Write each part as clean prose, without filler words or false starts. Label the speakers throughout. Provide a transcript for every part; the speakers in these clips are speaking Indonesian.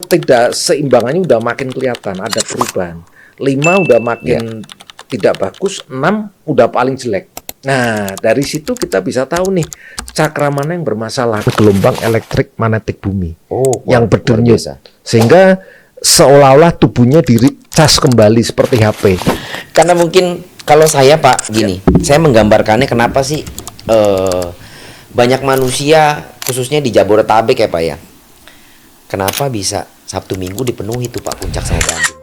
Speaker 1: ketidakseimbangannya udah makin kelihatan, ada perubahan. 5 udah makin tidak bagus, 6 udah paling jelek. Nah, dari situ kita bisa tahu nih cakra mana yang bermasalah, gelombang elektrik magnetik bumi yang berdenyut, sehingga seolah-olah tubuhnya dicas kembali seperti HP.
Speaker 2: Karena mungkin kalau saya Pak gini, saya menggambarkannya kenapa sih banyak manusia khususnya di Jabodetabek ya Pak ya, kenapa bisa Sabtu Minggu dipenuhi tuh Pak puncak sama Bandung.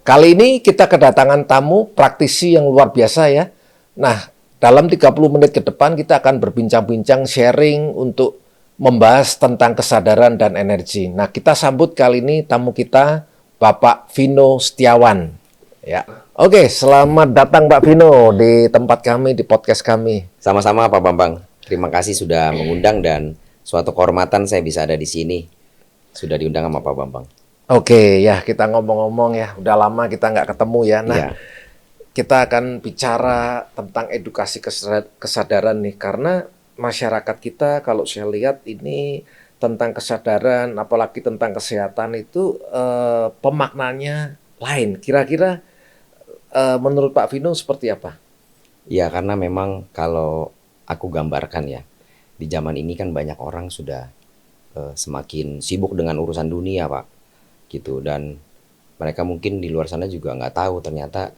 Speaker 1: Kali ini kita kedatangan tamu praktisi yang luar biasa ya. Nah, dalam 30 menit ke depan kita akan berbincang-bincang sharing untuk membahas tentang kesadaran dan energi. Nah, kita sambut kali ini tamu kita, Bapak Vino Setiawan. Ya. Oke, selamat datang Pak Vino di tempat kami, di podcast kami.
Speaker 2: Sama-sama Pak Bambang. Terima kasih sudah mengundang dan suatu kehormatan saya bisa ada di sini. Sudah diundang sama Pak Bambang.
Speaker 1: Oke, ya kita ngomong-ngomong ya, udah lama kita nggak ketemu ya. Nah, kita akan bicara tentang edukasi kesadaran nih, karena masyarakat kita kalau saya lihat ini tentang kesadaran, apalagi tentang kesehatan itu pemaknanya lain. Kira-kira menurut Pak Vino seperti apa?
Speaker 2: Ya, karena memang kalau aku gambarkan ya, di zaman ini kan banyak orang sudah semakin sibuk dengan urusan dunia Pak. Gitu, dan mereka mungkin di luar sana juga nggak tahu ternyata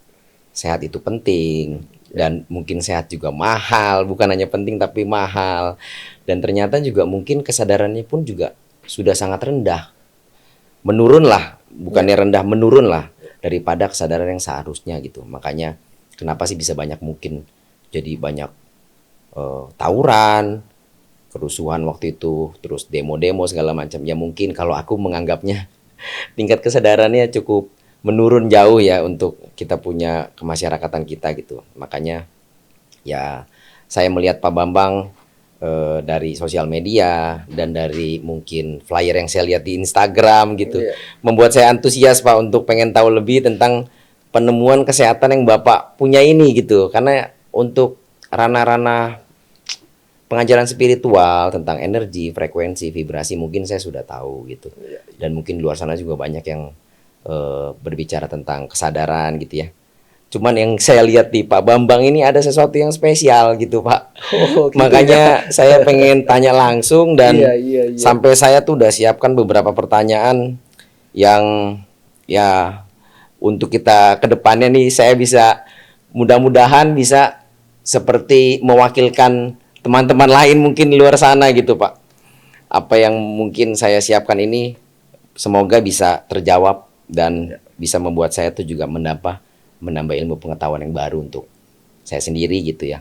Speaker 2: sehat itu penting dan mungkin sehat juga mahal, bukan hanya penting tapi mahal, dan ternyata juga mungkin kesadarannya pun juga sudah sangat rendah, menurun lah, bukannya rendah, menurun lah daripada kesadaran yang seharusnya gitu. Makanya kenapa sih bisa banyak mungkin jadi banyak tawuran, kerusuhan waktu itu, terus demo-demo segala macam ya. Mungkin kalau aku menganggapnya tingkat kesadarannya cukup menurun jauh ya untuk kita punya kemasyarakatan kita gitu. Makanya ya saya melihat Pak Bambang dari sosial media dan dari mungkin flyer yang saya lihat di Instagram gitu, membuat saya antusias Pak untuk pengen tahu lebih tentang penemuan kesehatan yang Bapak punya ini gitu. Karena untuk ranah-ranah pengajaran spiritual tentang energi, frekuensi, vibrasi mungkin saya sudah tahu gitu. Dan mungkin di luar sana juga banyak yang berbicara tentang kesadaran gitu ya. Cuman yang saya lihat di Pak Bambang ini ada sesuatu yang spesial gitu Pak. Gitu. Makanya saya pengen tanya langsung dan sampai saya tuh udah siapkan beberapa pertanyaan yang ya untuk kita ke depannya nih saya bisa mudah-mudahan bisa seperti mewakilkan teman-teman lain mungkin di luar sana gitu Pak. Apa yang mungkin saya siapkan ini semoga bisa terjawab dan bisa membuat saya tuh juga menambah ilmu pengetahuan yang baru untuk saya sendiri gitu ya.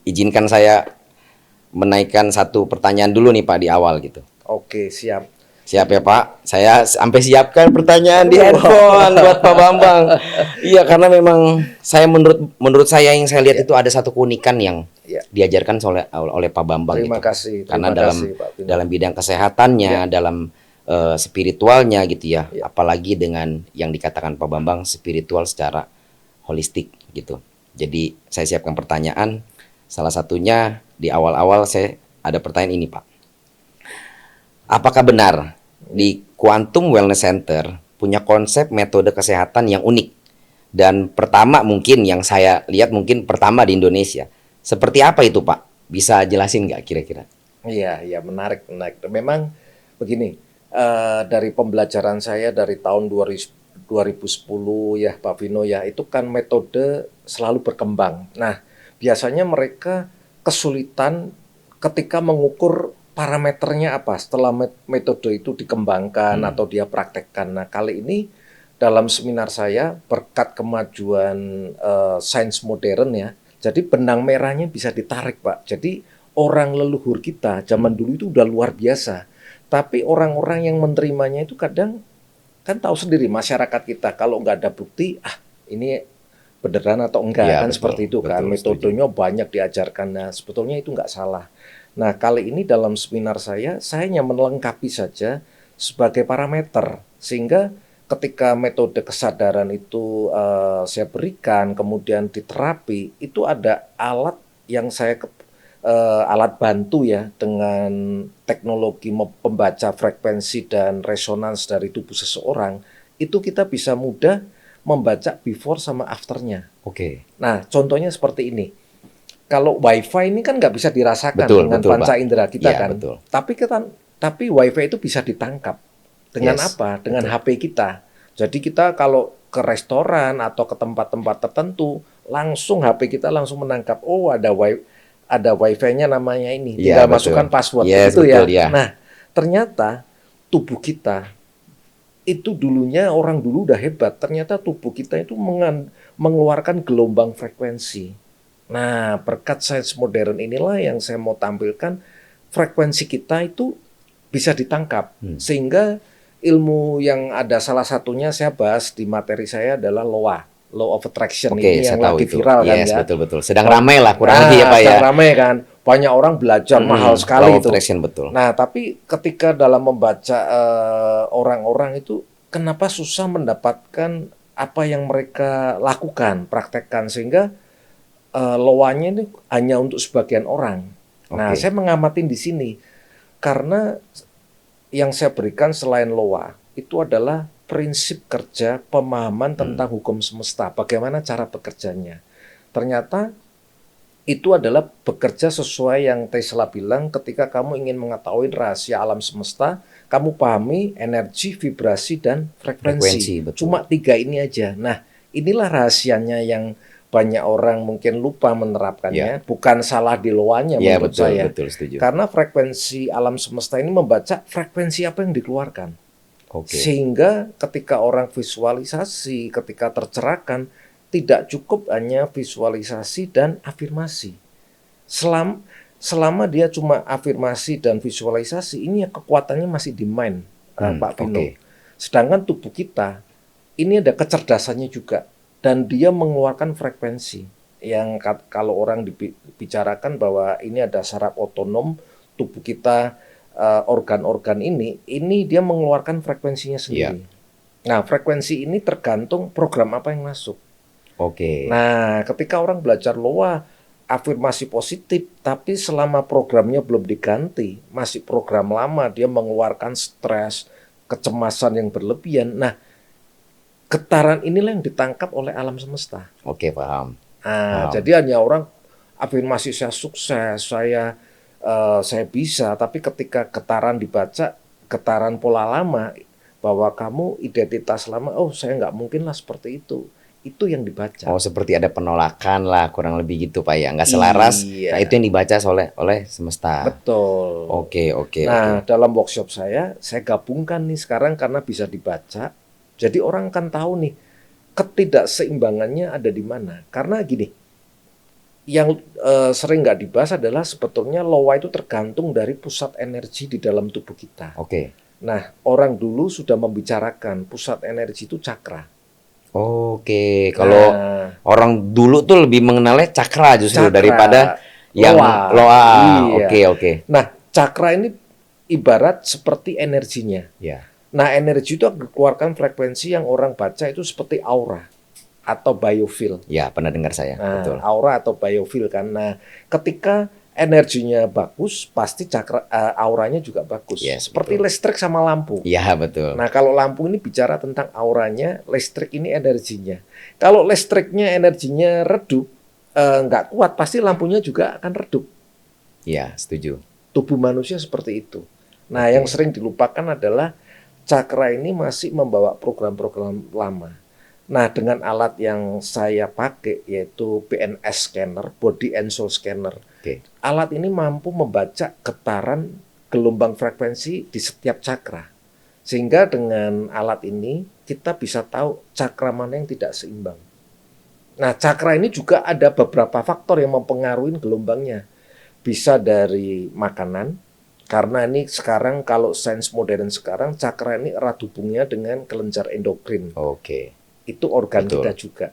Speaker 2: Izinkan saya menaikkan satu pertanyaan dulu nih Pak di awal gitu.
Speaker 1: Oke, siap.
Speaker 2: Siap ya Pak, saya sampai siapkan pertanyaan di handphone buat Pak Bambang. Iya, karena memang saya menurut saya yang saya lihat itu ada satu keunikan yang diajarkan oleh Pak Bambang.
Speaker 1: Terima
Speaker 2: gitu.
Speaker 1: kasih.
Speaker 2: Karena dalam bidang kesehatannya, dalam spiritualnya gitu ya, apalagi dengan yang dikatakan Pak Bambang spiritual secara holistik gitu. Jadi saya siapkan pertanyaan. Salah satunya di awal-awal saya ada pertanyaan ini Pak. Apakah benar di Quantum Wellness Center punya konsep metode kesehatan yang unik dan pertama mungkin yang saya lihat mungkin pertama di Indonesia? Seperti apa itu Pak? Bisa jelasin nggak kira-kira?
Speaker 1: Iya, menarik. Memang begini, dari pembelajaran saya dari tahun 2010 ya Pak Vino ya, itu kan metode selalu berkembang. Nah, biasanya mereka kesulitan ketika mengukur parameternya apa setelah metode itu dikembangkan atau dia praktekkan. Nah, kali ini dalam seminar saya berkat kemajuan sains modern ya, jadi benang merahnya bisa ditarik Pak. Jadi orang leluhur kita zaman dulu itu udah luar biasa, tapi orang-orang yang menerimanya itu kadang kan tahu sendiri masyarakat kita kalau nggak ada bukti, ini beneran atau enggak ya, kan betul, seperti itu kan. Metodenya banyak diajarkan. Nah, sebetulnya itu nggak salah. Nah, kali ini dalam seminar saya hanya melengkapi saja sebagai parameter, sehingga ketika metode kesadaran itu saya berikan, kemudian diterapi, itu ada alat yang alat bantu ya, dengan teknologi pembaca frekuensi dan resonans dari tubuh seseorang, itu kita bisa mudah membaca before sama afternya.
Speaker 2: Oke.
Speaker 1: Nah, contohnya seperti ini. Kalau WiFi ini kan nggak bisa dirasakan
Speaker 2: Betul,
Speaker 1: dengan
Speaker 2: betul,
Speaker 1: panca
Speaker 2: Pak.
Speaker 1: indera kita
Speaker 2: Iya,
Speaker 1: kan.
Speaker 2: betul.
Speaker 1: Tapi WiFi itu bisa ditangkap. Dengan
Speaker 2: Yes,
Speaker 1: apa? Dengan
Speaker 2: betul.
Speaker 1: HP kita. Jadi kita kalau ke restoran atau ke tempat-tempat tertentu, langsung HP kita langsung menangkap, oh ada WiFi-nya namanya ini.
Speaker 2: Iya,
Speaker 1: Tinggal
Speaker 2: betul.
Speaker 1: masukkan password
Speaker 2: Yes,
Speaker 1: begitu
Speaker 2: betul
Speaker 1: ya.
Speaker 2: ya.
Speaker 1: Nah, ternyata tubuh kita itu dulunya orang dulu udah hebat. Ternyata tubuh kita itu mengeluarkan gelombang frekuensi. Nah, berkat sains modern inilah yang saya mau tampilkan, frekuensi kita itu bisa ditangkap. Sehingga ilmu yang ada salah satunya saya bahas di materi saya adalah Law of Attraction.
Speaker 2: Oke,
Speaker 1: Ini
Speaker 2: saya
Speaker 1: yang
Speaker 2: tahu
Speaker 1: lagi
Speaker 2: itu.
Speaker 1: viral kan
Speaker 2: Yes,
Speaker 1: ya.
Speaker 2: betul, betul. Sedang ramai lah kurang lebih ya, Pak ya.
Speaker 1: Sedang ramai kan. Banyak orang belajar mahal sekali
Speaker 2: Law of
Speaker 1: itu.
Speaker 2: Attraction, betul.
Speaker 1: Nah, tapi ketika dalam membaca orang-orang itu kenapa susah mendapatkan apa yang mereka lakukan, praktekkan, sehingga loanya ini hanya untuk sebagian orang. Nah,
Speaker 2: Oke.
Speaker 1: saya mengamatin di sini karena yang saya berikan selain loa itu adalah prinsip kerja pemahaman tentang hukum semesta, bagaimana cara bekerjanya. Ternyata itu adalah bekerja sesuai yang Tesla bilang, ketika kamu ingin mengetahui rahasia alam semesta, kamu pahami energi, vibrasi, dan
Speaker 2: Frekuensi,
Speaker 1: frekuensi.
Speaker 2: betul.
Speaker 1: Cuma 3 ini aja. Nah, inilah rahasianya yang banyak orang mungkin lupa menerapkannya. Bukan salah di loanya
Speaker 2: Iya,
Speaker 1: menurut
Speaker 2: betul,
Speaker 1: saya.
Speaker 2: betul, setuju.
Speaker 1: Karena frekuensi alam semesta ini membaca frekuensi apa yang dikeluarkan.
Speaker 2: Oke.
Speaker 1: Sehingga ketika orang visualisasi, ketika tercerahkan, tidak cukup hanya visualisasi dan afirmasi. Selama dia cuma afirmasi dan visualisasi, ini kekuatannya masih di mind, Pak Vino.
Speaker 2: Oke.
Speaker 1: Sedangkan tubuh kita, ini ada kecerdasannya juga. Dan dia mengeluarkan frekuensi. Yang kalau orang dibicarakan bahwa ini ada saraf otonom, tubuh kita, organ-organ ini dia mengeluarkan frekuensinya sendiri. Nah, frekuensi ini tergantung program apa yang masuk.
Speaker 2: Oke.
Speaker 1: Nah, ketika orang belajar loa, afirmasi positif, tapi selama programnya belum diganti, masih program lama, dia mengeluarkan stres, kecemasan yang berlebihan. Nah, getaran inilah yang ditangkap oleh alam semesta.
Speaker 2: Oke, paham.
Speaker 1: Nah, jadi hanya orang afirmasi saya sukses, saya bisa, tapi ketika getaran dibaca, getaran pola lama, bahwa kamu identitas lama, oh saya nggak mungkin lah seperti itu yang dibaca.
Speaker 2: Oh, seperti ada penolakan lah, kurang lebih gitu, Pak ya. Nggak selaras.
Speaker 1: Iya.
Speaker 2: Nah, itu yang dibaca oleh semesta.
Speaker 1: Betul.
Speaker 2: Oke.
Speaker 1: Nah, dalam workshop saya gabungkan nih sekarang karena bisa dibaca. Jadi orang kan tahu nih ketidakseimbangannya ada di mana. Karena gini, yang sering nggak dibahas adalah sebetulnya loa itu tergantung dari pusat energi di dalam tubuh kita.
Speaker 2: Oke.
Speaker 1: Nah, orang dulu sudah membicarakan pusat energi itu cakra.
Speaker 2: Oke, kalau
Speaker 1: Nah,
Speaker 2: orang dulu tuh lebih mengenalnya cakra justru
Speaker 1: Cakra.
Speaker 2: daripada yang
Speaker 1: Loa.
Speaker 2: loa.
Speaker 1: Iya.
Speaker 2: Oke.
Speaker 1: Nah, cakra ini ibarat seperti energinya.
Speaker 2: Ya.
Speaker 1: Nah, energi itu dikeluarkan frekuensi yang orang baca itu seperti aura atau biofil.
Speaker 2: Ya, pernah dengar saya.
Speaker 1: Nah,
Speaker 2: Betul.
Speaker 1: aura atau biofil kan. Nah, ketika energinya bagus, pasti auranya juga bagus.
Speaker 2: Yes,
Speaker 1: Seperti
Speaker 2: betul.
Speaker 1: listrik sama lampu.
Speaker 2: Iya, betul.
Speaker 1: Nah, kalau lampu ini bicara tentang auranya, listrik ini energinya. Kalau listriknya energinya redup, nggak kuat, pasti lampunya juga akan redup.
Speaker 2: Iya, setuju.
Speaker 1: Tubuh manusia seperti itu. Nah, yang sering dilupakan adalah cakra ini masih membawa program-program lama. Nah, dengan alat yang saya pakai, yaitu BNS scanner, body and soul scanner.
Speaker 2: Oke.
Speaker 1: Alat ini mampu membaca getaran gelombang frekuensi di setiap cakra. Sehingga dengan alat ini kita bisa tahu cakra mana yang tidak seimbang. Nah, cakra ini juga ada beberapa faktor yang mempengaruhi gelombangnya. Bisa dari makanan, karena ini sekarang kalau sains modern sekarang, cakra ini erat hubungnya dengan kelenjar endokrin.
Speaker 2: Oke.
Speaker 1: Itu organ
Speaker 2: Betul.
Speaker 1: kita juga.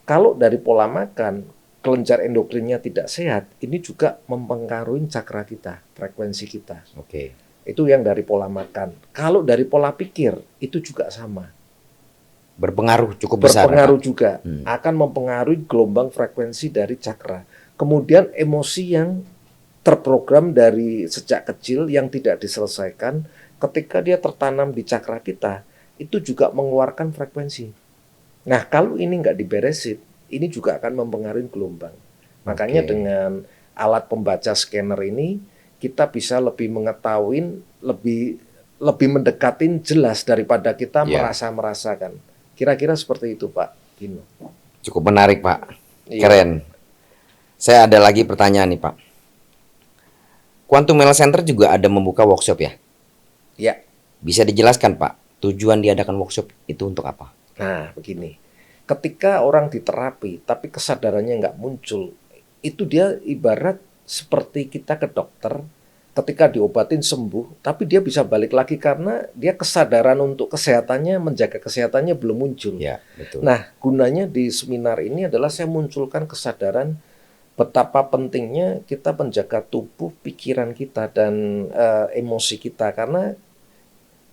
Speaker 1: Kalau dari pola makan, kelenjar endokrinnya tidak sehat, ini juga mempengaruhi cakra kita, frekuensi kita.
Speaker 2: Oke.
Speaker 1: Itu yang dari pola makan. Kalau dari pola pikir, itu juga sama.
Speaker 2: Berpengaruh cukup besar.
Speaker 1: Berpengaruh
Speaker 2: Pak.
Speaker 1: juga, akan mempengaruhi gelombang frekuensi dari cakra. Kemudian emosi yang terprogram dari sejak kecil yang tidak diselesaikan, ketika dia tertanam di cakra kita, itu juga mengeluarkan frekuensi. Nah, kalau ini nggak diberesin, ini juga akan mempengaruhi gelombang. Makanya dengan alat pembaca scanner ini, kita bisa lebih mengetahui, lebih mendekatin jelas daripada kita merasa-merasakan. Kira-kira seperti itu, Pak Dino.
Speaker 2: Cukup menarik, Pak.
Speaker 1: Iya.
Speaker 2: Keren. Saya ada lagi pertanyaan nih, Pak. Quantum Health Center juga ada membuka workshop ya?
Speaker 1: Ya.
Speaker 2: Bisa dijelaskan, Pak, tujuan diadakan workshop itu untuk apa?
Speaker 1: Nah, begini. Ketika orang diterapi, tapi kesadarannya nggak muncul, itu dia ibarat seperti kita ke dokter, ketika diobatin sembuh, tapi dia bisa balik lagi karena dia kesadaran untuk kesehatannya, menjaga kesehatannya belum muncul.
Speaker 2: Ya, betul.
Speaker 1: Nah, gunanya di seminar ini adalah saya munculkan kesadaran betapa pentingnya kita menjaga tubuh, pikiran kita, dan emosi kita. Karena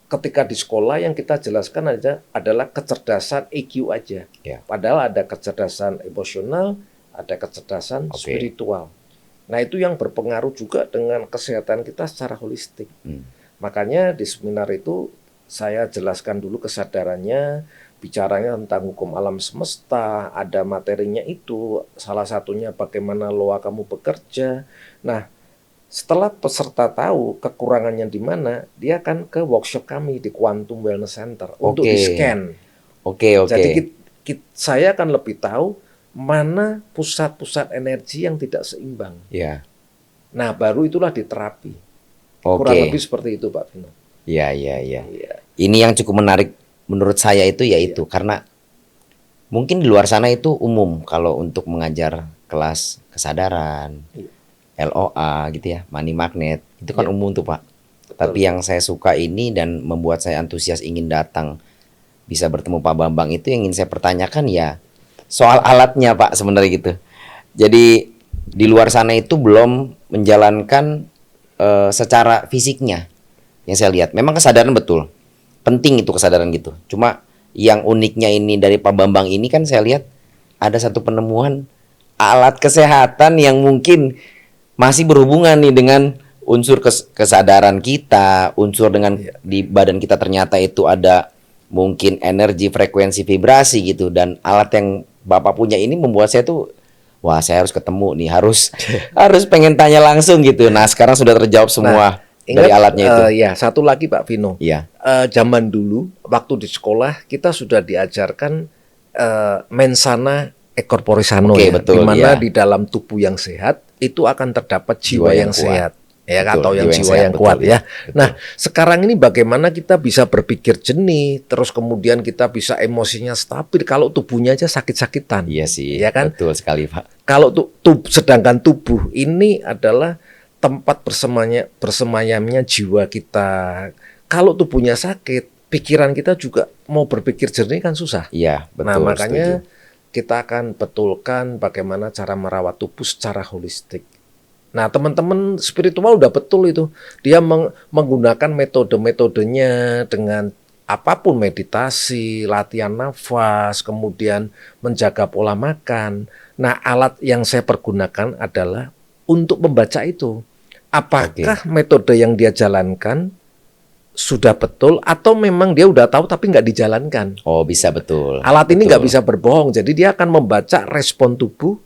Speaker 1: ketika di sekolah yang kita jelaskan adalah kecerdasan EQ aja.
Speaker 2: Ya.
Speaker 1: Padahal ada kecerdasan emosional, ada kecerdasan spiritual. Nah, itu yang berpengaruh juga dengan kesehatan kita secara holistik. Makanya di seminar itu saya jelaskan dulu kesadarannya, bicaranya tentang hukum alam semesta, ada materinya itu, salah satunya bagaimana loa kamu bekerja. Nah, setelah peserta tahu kekurangannya di mana, dia akan ke workshop kami di Quantum Wellness Center untuk di-scan. Jadi saya akan lebih tahu mana pusat-pusat energi yang tidak seimbang.
Speaker 2: Ya.
Speaker 1: Nah, baru itulah diterapi. Kurang lebih seperti itu, Pak Vino.
Speaker 2: Ya. Ini yang cukup menarik menurut saya itu yaitu karena mungkin di luar sana itu umum kalau untuk mengajar kelas kesadaran, LOA gitu ya, money magnet, itu kan umum tuh, Pak. Betul. Tapi yang saya suka ini dan membuat saya antusias ingin datang bisa bertemu Pak Bambang itu yang ingin saya pertanyakan ya soal alatnya, Pak, sebenarnya gitu. Jadi di luar sana itu belum menjalankan secara fisiknya. Yang saya lihat memang kesadaran betul. Penting itu kesadaran gitu. Cuma yang uniknya ini dari Pak Bambang ini kan saya lihat ada satu penemuan alat kesehatan yang mungkin masih berhubungan nih dengan unsur kesadaran kita, unsur dengan di badan kita ternyata itu ada mungkin energi, frekuensi, vibrasi gitu, dan alat yang Bapak punya ini membuat saya tuh wah, saya harus ketemu nih, harus pengen tanya langsung gitu. Nah, sekarang sudah terjawab semua dari alatnya itu.
Speaker 1: Ya, satu lagi Pak Vino.
Speaker 2: Iya.
Speaker 1: Zaman dulu waktu di sekolah kita sudah diajarkan mensana e corpore sano,
Speaker 2: betul,
Speaker 1: di mana di dalam tubuh yang sehat itu akan terdapat jiwa yang sehat. Ya, betul, atau yang jiwa yang kuat ya. Betul. Nah, sekarang ini bagaimana kita bisa berpikir jernih, terus kemudian kita bisa emosinya stabil kalau tubuhnya aja sakit-sakitan.
Speaker 2: Iya sih,
Speaker 1: ya kan?
Speaker 2: Betul sekali, Pak.
Speaker 1: Kalau sedangkan tubuh ini adalah tempat bersemayamnya jiwa kita. Kalau tubuhnya sakit, pikiran kita juga mau berpikir jernih kan susah.
Speaker 2: Iya, betul.
Speaker 1: Nah, makanya kita akan betulkan bagaimana cara merawat tubuh secara holistik. Nah, teman-teman spiritual udah betul itu. Dia menggunakan metode-metodenya dengan apapun, meditasi, latihan nafas, kemudian menjaga pola makan. Nah, alat yang saya pergunakan adalah untuk membaca itu. Apakah metode yang dia jalankan sudah betul atau memang dia udah tahu tapi nggak dijalankan?
Speaker 2: Oh, bisa betul.
Speaker 1: Alat ini nggak bisa berbohong. Jadi dia akan membaca respon tubuh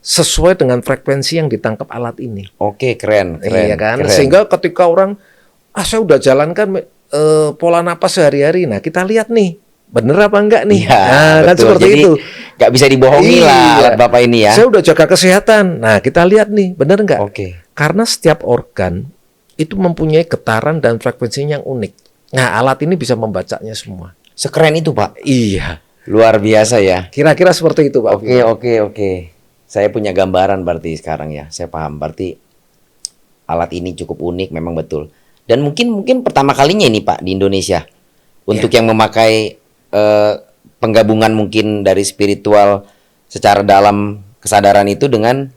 Speaker 1: sesuai dengan frekuensi yang ditangkap alat ini.
Speaker 2: Keren.
Speaker 1: Iya kan? Keren. Sehingga ketika orang, saya udah jalankan pola napas sehari-hari. Nah, kita lihat nih, bener apa enggak nih?
Speaker 2: Ya,
Speaker 1: nah, kan seperti
Speaker 2: jadi,
Speaker 1: itu.
Speaker 2: Nggak bisa dibohongi lah alat Bapak ini ya.
Speaker 1: Saya udah jaga kesehatan. Nah, kita lihat nih, bener enggak? Karena setiap organ itu mempunyai getaran dan frekuensinya yang unik. Nah, alat ini bisa membacanya semua.
Speaker 2: Sekeren itu, Pak?
Speaker 1: Iya.
Speaker 2: Luar biasa ya.
Speaker 1: Kira-kira seperti itu, Pak.
Speaker 2: Oke. Saya punya gambaran berarti sekarang ya. Saya paham. Berarti alat ini cukup unik, memang betul. Dan mungkin pertama kalinya ini, Pak, di Indonesia untuk yang memakai penggabungan mungkin dari spiritual secara dalam kesadaran itu dengan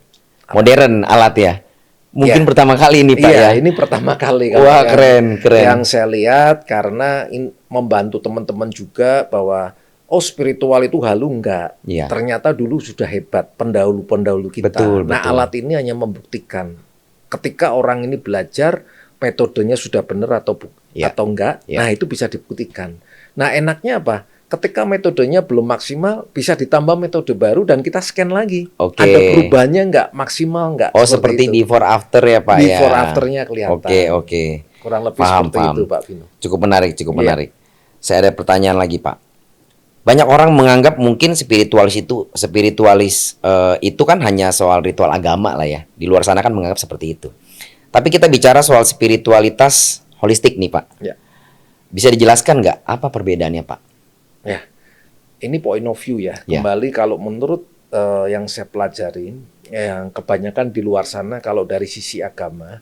Speaker 2: modern alat ya. Mungkin pertama kali ini Pak ya.
Speaker 1: Ini pertama kali.
Speaker 2: Wah, keren.
Speaker 1: Yang saya lihat karena membantu teman-teman juga bahwa spiritual itu halu enggak.
Speaker 2: Iya.
Speaker 1: Ternyata dulu sudah hebat pendahulu-pendahulu kita.
Speaker 2: Betul.
Speaker 1: Alat ini hanya membuktikan ketika orang ini belajar metodenya sudah benar atau enggak. Nah, itu bisa dibuktikan. Nah, enaknya apa? Ketika metodenya belum maksimal, bisa ditambah metode baru dan kita scan lagi. Ada perubahannya nggak, maksimal nggak.
Speaker 2: Seperti before after ya Pak ya.
Speaker 1: Before afternya kelihatan.
Speaker 2: Oke.
Speaker 1: Kurang lebih seperti itu Pak Vino.
Speaker 2: Cukup menarik. Saya ada pertanyaan lagi Pak. Banyak orang menganggap mungkin spiritualis itu kan hanya soal ritual agama lah ya. Di luar sana kan menganggap seperti itu. Tapi kita bicara soal spiritualitas holistik nih Pak.
Speaker 1: Ya.
Speaker 2: Bisa dijelaskan nggak apa perbedaannya Pak?
Speaker 1: Ya, ini point of view ya. Kembali kalau menurut yang saya pelajarin, yang kebanyakan di luar sana kalau dari sisi agama,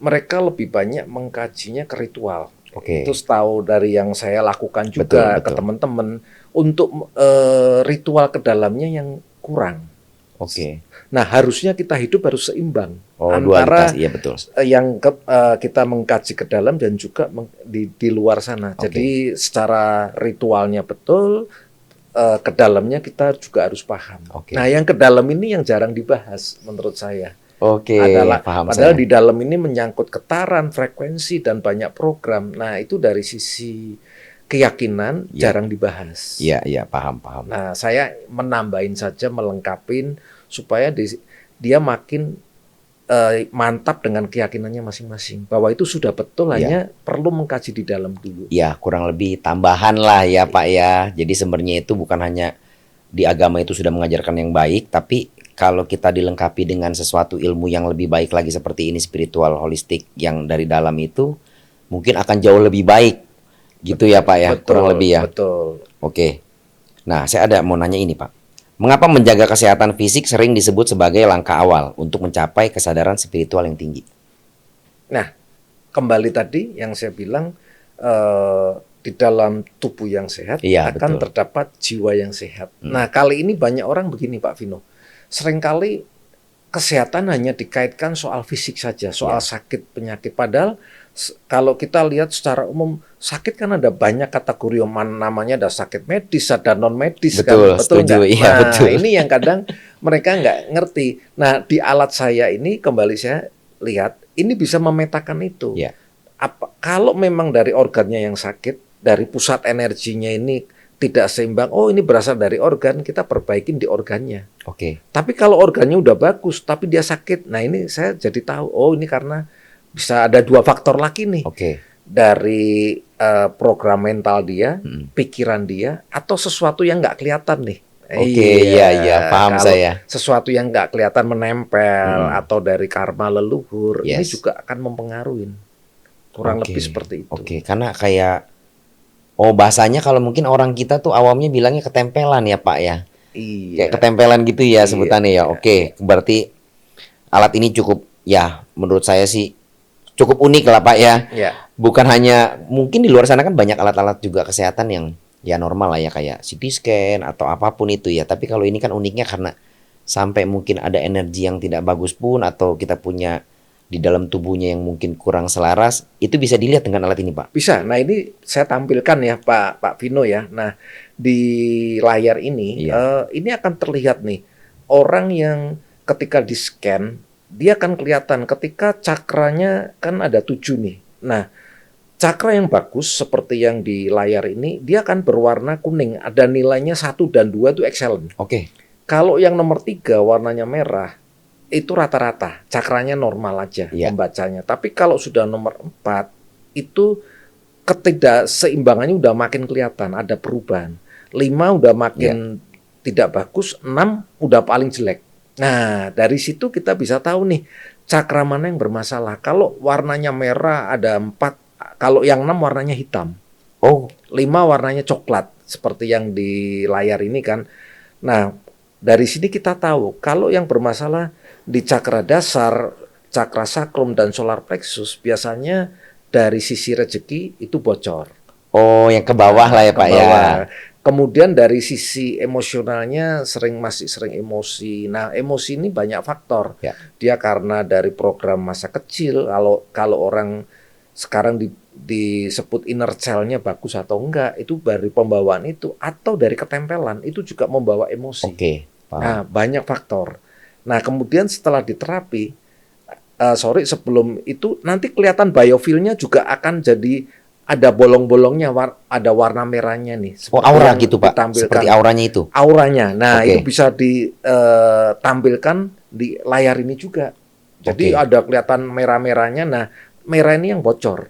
Speaker 1: mereka lebih banyak mengkajinya ke ritual. Itu tahu dari yang saya lakukan juga ke teman-teman untuk ritual ke dalamnya yang kurang. Nah, harusnya kita hidup harus seimbang antara yang kita mengkaji ke dalam dan juga di luar sana. Jadi secara ritualnya betul, ke dalamnya kita juga harus paham. Nah, yang ke dalam ini yang jarang dibahas menurut saya. Padahal di dalam ini menyangkut getaran, frekuensi dan banyak program. Nah, itu dari sisi keyakinan jarang dibahas.
Speaker 2: Iya, paham.
Speaker 1: Nah, saya menambahin saja, melengkapin supaya dia makin mantap dengan keyakinannya masing-masing. Bahwa itu sudah betul, hanya perlu mengkaji di dalam dulu.
Speaker 2: Ya, kurang lebih tambahan lah ya Pak ya. Jadi sebenarnya itu bukan hanya di agama itu sudah mengajarkan yang baik, tapi kalau kita dilengkapi dengan sesuatu ilmu yang lebih baik lagi seperti ini, spiritual holistik yang dari dalam itu, mungkin akan jauh lebih baik. Gitu ya Pak ya, kurang lebih ya.
Speaker 1: Betul.
Speaker 2: Nah, saya ada mau nanya ini Pak. Mengapa menjaga kesehatan fisik sering disebut sebagai langkah awal untuk mencapai kesadaran spiritual yang tinggi?
Speaker 1: Nah, kembali tadi yang saya bilang, di dalam tubuh yang sehat akan terdapat jiwa yang sehat. Nah, kali ini banyak orang begini Pak Vino. Seringkali kesehatan hanya dikaitkan soal fisik saja, soal sakit penyakit. Padahal kalau kita lihat secara umum, sakit kan ada banyak kategori, namanya ada sakit medis, ada non medis.
Speaker 2: Betul setuju.
Speaker 1: Nah, ini yang kadang mereka nggak ngerti. Nah, di alat saya ini kembali saya lihat, ini bisa memetakan itu. Kalau memang dari organnya yang sakit, dari pusat energinya ini tidak seimbang, ini berasal dari organ, kita perbaikin di organnya. Tapi kalau organnya udah bagus, tapi dia sakit, nah ini saya jadi tahu, ini karena bisa ada dua faktor lagi nih. Dari program mental dia, pikiran dia, atau sesuatu yang nggak kelihatan nih.
Speaker 2: Paham saya.
Speaker 1: Sesuatu yang nggak kelihatan menempel, atau dari karma leluhur, ini juga akan mempengaruhi. Kurang lebih seperti itu.
Speaker 2: Karena kayak bahasanya kalau mungkin orang kita tuh awamnya bilangnya ketempelan ya Pak ya. Kayak ketempelan gitu ya sebutannya ya. Berarti alat ini cukup menurut saya sih cukup unik lah Pak ya. Bukan hanya, mungkin di luar sana kan banyak alat-alat juga kesehatan yang normal lah ya, kayak CT scan atau apapun itu ya. Tapi kalau ini kan uniknya karena sampai mungkin ada energi yang tidak bagus pun, atau kita punya di dalam tubuhnya yang mungkin kurang selaras, itu bisa dilihat dengan alat ini Pak?
Speaker 1: Bisa. Nah, ini saya tampilkan ya Pak Vino ya. Nah, di layar ini ini akan terlihat nih orang yang ketika di scan dia akan kelihatan ketika cakranya kan ada 7 nih. Nah, cakra yang bagus seperti yang di layar ini dia akan berwarna kuning, ada nilainya 1 dan 2 itu excellent. Kalau yang nomor 3 warnanya merah itu rata-rata, cakranya normal aja membacanya. Tapi kalau sudah nomor 4 itu ketidakseimbangannya udah makin kelihatan, ada perubahan. 5 udah makin tidak bagus, 6 udah paling jelek. Nah, dari situ kita bisa tahu nih cakra mana yang bermasalah. Kalau warnanya merah ada 4, kalau yang 6 warnanya hitam. 5 warnanya coklat seperti yang di layar ini kan. Nah, dari sini kita tahu kalau yang bermasalah di cakra dasar, cakra sakrum dan solar plexus biasanya dari sisi rezeki itu bocor.
Speaker 2: Yang ke bawah lah ya Pak ya.
Speaker 1: Kemudian dari sisi emosionalnya masih sering emosi. Nah, emosi ini banyak faktor.
Speaker 2: Ya.
Speaker 1: Dia karena dari program masa kecil, kalau orang sekarang disebut inner child-nya bagus atau enggak, itu dari pembawaan itu, atau dari ketempelan, itu juga membawa emosi.
Speaker 2: Oke, paham.
Speaker 1: Nah, banyak faktor. Nah, kemudian setelah diterapi, sebelum itu nanti kelihatan biofilnya juga akan jadi ada bolong-bolongnya, ada warna merahnya nih.
Speaker 2: Oh,
Speaker 1: Seperti
Speaker 2: aura
Speaker 1: yang
Speaker 2: gitu Pak,
Speaker 1: ditampilkan.
Speaker 2: seperti auranya itu.
Speaker 1: Auranya. Nah,
Speaker 2: Oke.
Speaker 1: itu bisa ditampilkan di layar ini juga. Jadi
Speaker 2: Oke.
Speaker 1: ada kelihatan merah-merahnya. Nah, merah ini yang bocor.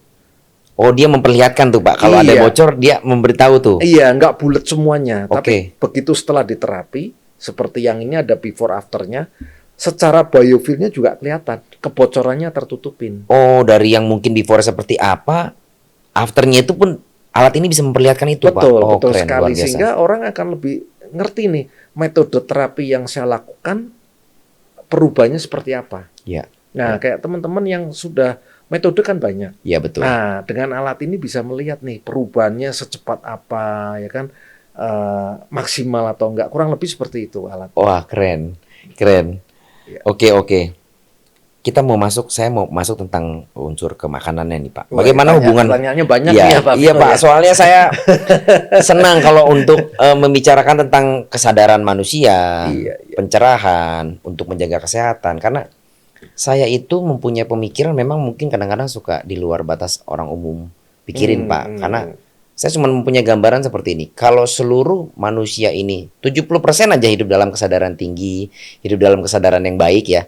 Speaker 2: Oh, dia memperlihatkan tuh Pak. Kalau ada
Speaker 1: Iya.
Speaker 2: bocor, dia memberitahu tuh.
Speaker 1: Iya, nggak bulat semuanya. Tapi
Speaker 2: Oke.
Speaker 1: begitu setelah diterapi, seperti yang ini ada before afternya, secara biofilnya juga kelihatan. Kebocorannya tertutupin.
Speaker 2: Oh, dari yang mungkin before seperti apa, afternya itu pun alat ini bisa memperlihatkan itu Pak.
Speaker 1: Betul,
Speaker 2: Oh,
Speaker 1: betul
Speaker 2: keren,
Speaker 1: sekali.
Speaker 2: luar biasa.
Speaker 1: Sehingga orang akan lebih ngerti nih, metode terapi yang saya lakukan, perubahannya seperti apa.
Speaker 2: Ya,
Speaker 1: Nah, kayak teman-teman yang sudah metode kan banyak.
Speaker 2: ya betul.
Speaker 1: Nah, dengan alat ini bisa melihat nih perubahannya secepat apa, ya kan, maksimal atau enggak. Kurang lebih seperti itu alat.
Speaker 2: Wah, keren. Keren.
Speaker 1: Ya.
Speaker 2: Oke. Saya mau masuk tentang unsur kemakanannya nih Pak.
Speaker 1: Wah,
Speaker 2: Bagaimana hubungan?
Speaker 1: pertanyaannya banyak
Speaker 2: Iya,
Speaker 1: nih ya Pak
Speaker 2: iya
Speaker 1: Vino,
Speaker 2: Pak.
Speaker 1: ya.
Speaker 2: Soalnya saya senang kalau untuk membicarakan tentang kesadaran manusia,
Speaker 1: Iya.
Speaker 2: pencerahan untuk menjaga kesehatan. Karena saya itu mempunyai pemikiran memang mungkin kadang-kadang suka di luar batas orang umum pikirin Pak. Karena saya cuma mempunyai gambaran seperti ini. Kalau seluruh manusia ini 70% aja hidup dalam kesadaran tinggi, hidup dalam kesadaran yang baik ya.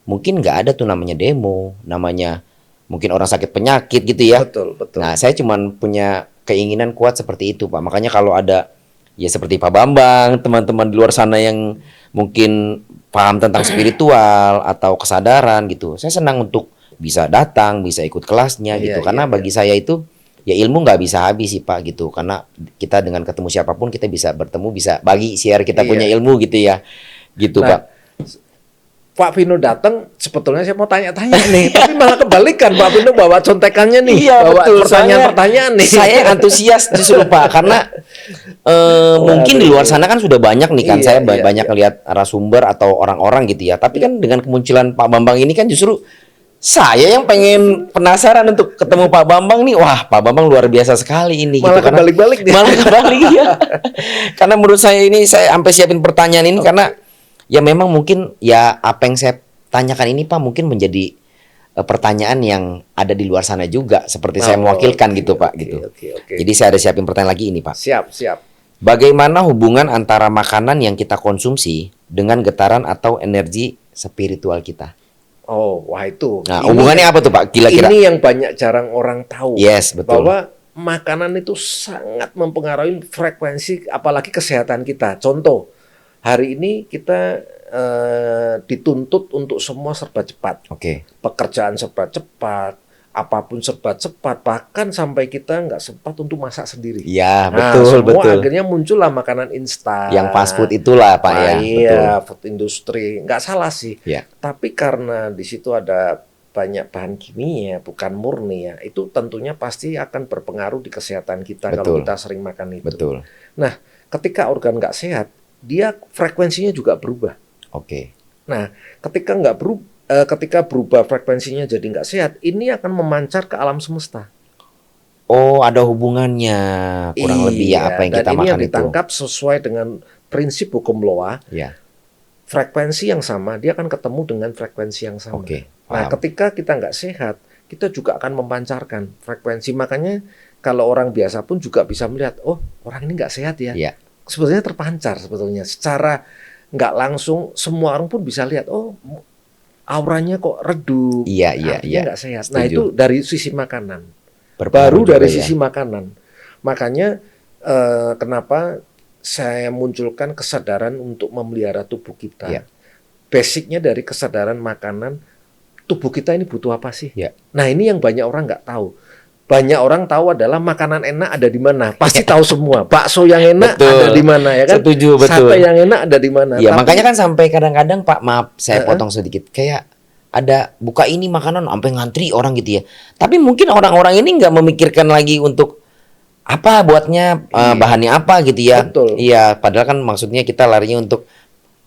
Speaker 2: Mungkin nggak ada tuh namanya demo, namanya mungkin orang sakit penyakit gitu ya.
Speaker 1: Betul.
Speaker 2: Nah, saya cuma punya keinginan kuat seperti itu, Pak. Makanya kalau ada ya seperti Pak Bambang, teman-teman di luar sana yang mungkin paham tentang spiritual atau kesadaran gitu, saya senang untuk bisa datang, bisa ikut kelasnya gitu.
Speaker 1: Iya,
Speaker 2: Karena
Speaker 1: iya,
Speaker 2: bagi saya itu ya ilmu nggak bisa habis sih Pak gitu. Karena kita dengan ketemu siapapun kita bisa bertemu, bisa bagi share kita
Speaker 1: Iya.
Speaker 2: punya ilmu gitu ya. Gitu
Speaker 1: Nah,
Speaker 2: Pak.
Speaker 1: Pak Vino datang, sebetulnya saya mau tanya-tanya nih, tapi malah kebalikan. Pak Vino bawa contekannya nih,
Speaker 2: Iya,
Speaker 1: bawa
Speaker 2: betul.
Speaker 1: pertanyaan-pertanyaan nih.
Speaker 2: Saya antusias justru Pak, karena mungkin di luar sana kan sudah banyak nih kan,
Speaker 1: Iya,
Speaker 2: saya
Speaker 1: iya,
Speaker 2: banyak lihat narasumber atau orang-orang gitu ya. Tapi kan dengan kemunculan Pak Bambang ini kan justru saya yang pengen penasaran untuk ketemu Pak Bambang nih. Wah, Pak Bambang luar biasa sekali ini.
Speaker 1: Malah
Speaker 2: gitu, karena-
Speaker 1: kebalik-balik dia.
Speaker 2: Malah kebalik ya. Karena menurut saya ini saya sampai siapin pertanyaan ini karena ya memang mungkin ya apa yang saya tanyakan ini Pak mungkin menjadi pertanyaan yang ada di luar sana juga seperti saya mewakilkan gitu Pak gitu.
Speaker 1: Oke.
Speaker 2: Jadi saya ada siapin pertanyaan lagi ini Pak.
Speaker 1: Siap.
Speaker 2: Bagaimana hubungan antara makanan yang kita konsumsi dengan getaran atau energi spiritual kita?
Speaker 1: Oh, wah itu.
Speaker 2: Nah,
Speaker 1: Ini-
Speaker 2: hubungannya apa tuh Pak? Kira-kira?
Speaker 1: Ini yang banyak jarang orang tahu.
Speaker 2: Yes, betul.
Speaker 1: Bahwa makanan itu sangat mempengaruhi frekuensi, apalagi kesehatan kita. Contoh, hari ini kita dituntut untuk semua serba cepat.
Speaker 2: Oke.
Speaker 1: Pekerjaan serba cepat, apapun serba cepat, bahkan sampai kita nggak sempat untuk masak sendiri.
Speaker 2: Iya,
Speaker 1: Nah,
Speaker 2: betul,
Speaker 1: semua
Speaker 2: betul.
Speaker 1: akhirnya muncullah makanan instan.
Speaker 2: Yang fast food itulah Pak ya.
Speaker 1: Iya, food industry. Nggak salah sih.
Speaker 2: Iya.
Speaker 1: Tapi karena di situ ada banyak bahan kimia, bukan murni ya, itu tentunya pasti akan berpengaruh di kesehatan kita kalau
Speaker 2: Betul.
Speaker 1: kita sering makan itu.
Speaker 2: Betul.
Speaker 1: Nah, ketika organ nggak sehat, dia frekuensinya juga berubah.
Speaker 2: Oke.
Speaker 1: Nah, ketika berubah frekuensinya jadi nggak sehat, ini akan memancar ke alam semesta.
Speaker 2: Oh, ada hubungannya kurang lebih ya apa yang
Speaker 1: dan
Speaker 2: kita
Speaker 1: ini
Speaker 2: makan
Speaker 1: yang
Speaker 2: itu.
Speaker 1: ditangkap sesuai dengan prinsip hukum Loa,
Speaker 2: Ya.
Speaker 1: frekuensi yang sama, dia akan ketemu dengan frekuensi yang sama.
Speaker 2: Oke.
Speaker 1: Nah,
Speaker 2: Paham.
Speaker 1: ketika kita nggak sehat, kita juga akan memancarkan frekuensi. Makanya kalau orang biasa pun juga bisa melihat, oh orang ini nggak sehat ya.
Speaker 2: Iya.
Speaker 1: Sebetulnya terpancar sebetulnya. Secara nggak langsung semua orang pun bisa lihat, oh auranya kok redup.
Speaker 2: Iya,
Speaker 1: Artinya nggak sehat. Nah
Speaker 2: Setuju.
Speaker 1: itu dari sisi makanan.
Speaker 2: Berpengaruh
Speaker 1: Baru dari
Speaker 2: juga ya.
Speaker 1: sisi makanan. Makanya kenapa saya munculkan kesadaran untuk memelihara tubuh kita.
Speaker 2: Iya.
Speaker 1: Basicnya dari kesadaran makanan, tubuh kita ini butuh apa sih?
Speaker 2: Iya.
Speaker 1: Nah ini yang banyak orang nggak tahu. Banyak orang tahu adalah makanan enak ada di mana. Pasti tahu semua. Bakso yang enak
Speaker 2: Betul.
Speaker 1: ada di mana ya kan?
Speaker 2: Setuju, betul.
Speaker 1: Sate yang enak ada di mana.
Speaker 2: Iya,
Speaker 1: Tapi-
Speaker 2: makanya kan sampai kadang-kadang Pak, maaf saya potong sedikit, kayak ada buka ini makanan sampai ngantri orang gitu ya. Tapi mungkin orang-orang ini nggak memikirkan lagi untuk apa buatnya, bahannya apa gitu ya.
Speaker 1: Betul.
Speaker 2: Iya, padahal kan maksudnya kita larinya untuk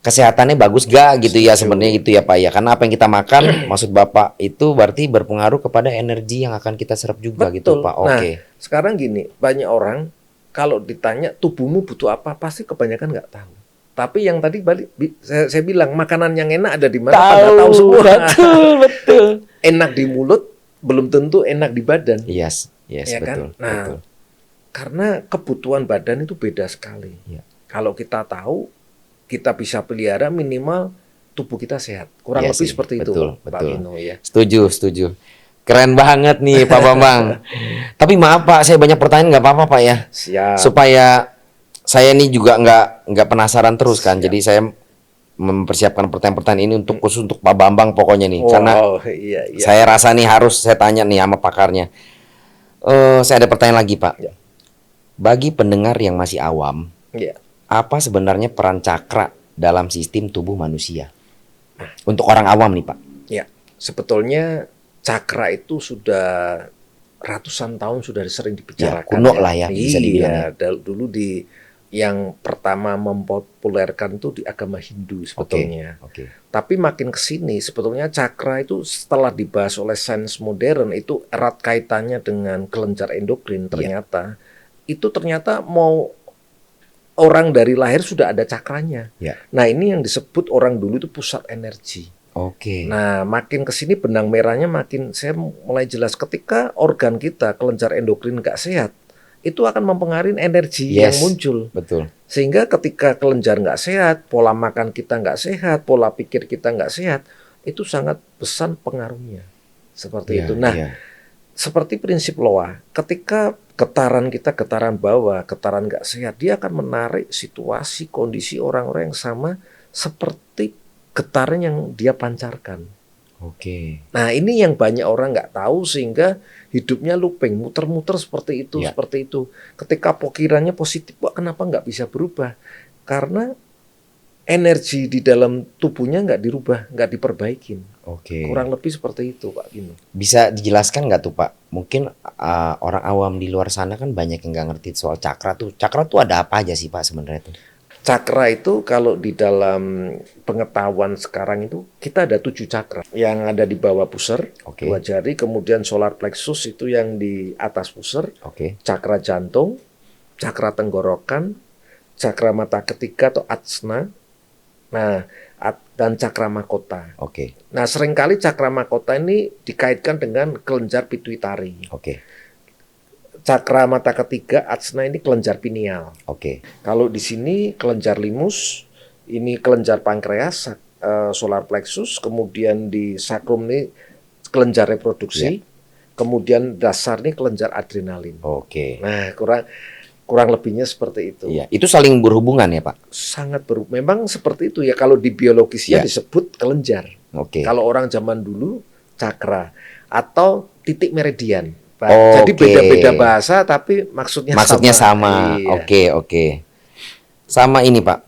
Speaker 2: kesehatannya bagus gak gitu ya
Speaker 1: Setuju.
Speaker 2: sebenarnya gitu ya Pak ya. Karena apa yang kita makan maksud Bapak itu berarti berpengaruh kepada energi yang akan kita serap juga gitu
Speaker 1: Betul.
Speaker 2: Pak.
Speaker 1: Nah,
Speaker 2: Oke.
Speaker 1: sekarang gini, banyak orang kalau ditanya tubuhmu butuh apa, pasti kebanyakan nggak tahu. Tapi yang tadi saya bilang makanan yang enak ada di mana, pada tahu semua.
Speaker 2: Betul, betul.
Speaker 1: Enak di mulut belum tentu enak di badan.
Speaker 2: Yes,
Speaker 1: Ya
Speaker 2: betul,
Speaker 1: kan? Nah,
Speaker 2: betul.
Speaker 1: karena kebutuhan badan itu beda sekali.
Speaker 2: Iya.
Speaker 1: Kalau kita tahu, kita bisa pelihara minimal tubuh kita sehat. Kurang
Speaker 2: Iya
Speaker 1: lebih
Speaker 2: sih,
Speaker 1: seperti itu,
Speaker 2: betul,
Speaker 1: Pak
Speaker 2: betul.
Speaker 1: Vino ya.
Speaker 2: Setuju. Keren banget nih Pak Bambang. Tapi maaf Pak, saya banyak pertanyaan nggak apa-apa Pak ya.
Speaker 1: Siap.
Speaker 2: Supaya saya ini juga nggak penasaran terus kan.
Speaker 1: Siap.
Speaker 2: Jadi saya mempersiapkan pertanyaan-pertanyaan ini untuk khusus untuk Pak Bambang pokoknya nih.
Speaker 1: Wow,
Speaker 2: Karena
Speaker 1: iya.
Speaker 2: saya rasa nih harus saya tanya nih sama pakarnya. Saya ada pertanyaan lagi Pak.
Speaker 1: Ya.
Speaker 2: Bagi pendengar yang masih awam,
Speaker 1: Ya.
Speaker 2: apa sebenarnya peran cakra dalam sistem tubuh manusia? Untuk orang awam nih Pak.
Speaker 1: Ya, sebetulnya cakra itu sudah ratusan tahun sudah sering dibicarakan.
Speaker 2: Ya, kuno lah ya, bisa dibilang ya.
Speaker 1: Iya, dulu yang pertama mempopulerkan itu di agama Hindu sebetulnya.
Speaker 2: Oke.
Speaker 1: Tapi makin ke sini sebetulnya cakra itu setelah dibahas oleh sains modern itu erat kaitannya dengan kelenjar endokrin ternyata. Itu ternyata mau orang dari lahir sudah ada cakranya.
Speaker 2: Ya.
Speaker 1: Nah, ini yang disebut orang dulu itu pusat energi.
Speaker 2: Oke.
Speaker 1: Nah, makin ke sini benang merahnya makin saya mulai jelas ketika organ kita kelenjar endokrin nggak sehat, itu akan mempengaruhi energi yang muncul.
Speaker 2: Betul.
Speaker 1: Sehingga ketika kelenjar nggak sehat, pola makan kita nggak sehat, pola pikir kita nggak sehat, itu sangat besar pengaruhnya. Seperti itu. Nah, seperti prinsip Loa, ketika getaran kita getaran bawah, getaran nggak sehat, dia akan menarik situasi, kondisi orang-orang yang sama seperti getaran yang dia pancarkan.
Speaker 2: Oke.
Speaker 1: Nah, ini yang banyak orang nggak tahu sehingga hidupnya looping, muter-muter seperti itu, seperti itu. Ketika pikirannya positif, wah kenapa nggak bisa berubah? Karena energi di dalam tubuhnya nggak dirubah, nggak diperbaikin.
Speaker 2: Oke.
Speaker 1: Kurang lebih seperti itu, Pak Gino.
Speaker 2: Bisa dijelaskan nggak tuh Pak? Mungkin orang awam di luar sana kan banyak yang nggak ngerti soal cakra tuh. Cakra tuh ada apa aja sih Pak sebenarnya tuh?
Speaker 1: Cakra itu kalau di dalam pengetahuan sekarang itu kita ada 7 cakra yang ada di bawah pusar, 2 jari, kemudian solar plexus itu yang di atas pusar, cakra jantung, cakra tenggorokan, cakra mata ketiga atau ajna, nah dan cakra mahkota. Nah seringkali cakra mahkota ini dikaitkan dengan kelenjar pituitari. Cakra mata ketiga, ajna ini kelenjar pineal. Kalau di sini kelenjar limus, ini kelenjar pankreas, solar plexus, kemudian di sakrum ini kelenjar reproduksi, kemudian dasar ini kelenjar adrenalin. Nah, kurang lebihnya seperti itu.
Speaker 2: Iya, itu saling berhubungan ya Pak?
Speaker 1: Sangat berhubungan. Memang seperti itu ya. Kalau di biologisnya disebut kelenjar. Kalau orang zaman dulu cakra atau titik meridian. Jadi beda-beda bahasa tapi maksudnya
Speaker 2: sama.
Speaker 1: Iya.
Speaker 2: Oke. Sama ini Pak.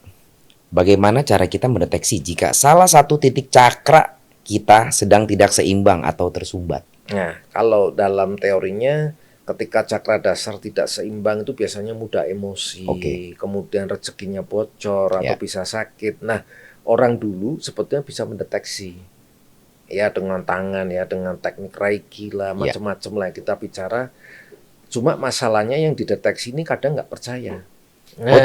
Speaker 2: Bagaimana cara kita mendeteksi jika salah satu titik cakra kita sedang tidak seimbang atau tersumbat?
Speaker 1: Nah, kalau dalam teorinya ketika cakra dasar tidak seimbang itu biasanya mudah emosi, kemudian rezekinya bocor atau bisa sakit. Nah, orang dulu sebetulnya bisa mendeteksi. Ya dengan tangan ya, dengan teknik reiki lah, macam-macam lah kita bicara. Cuma masalahnya yang dideteksi ini kadang nggak percaya. Nah,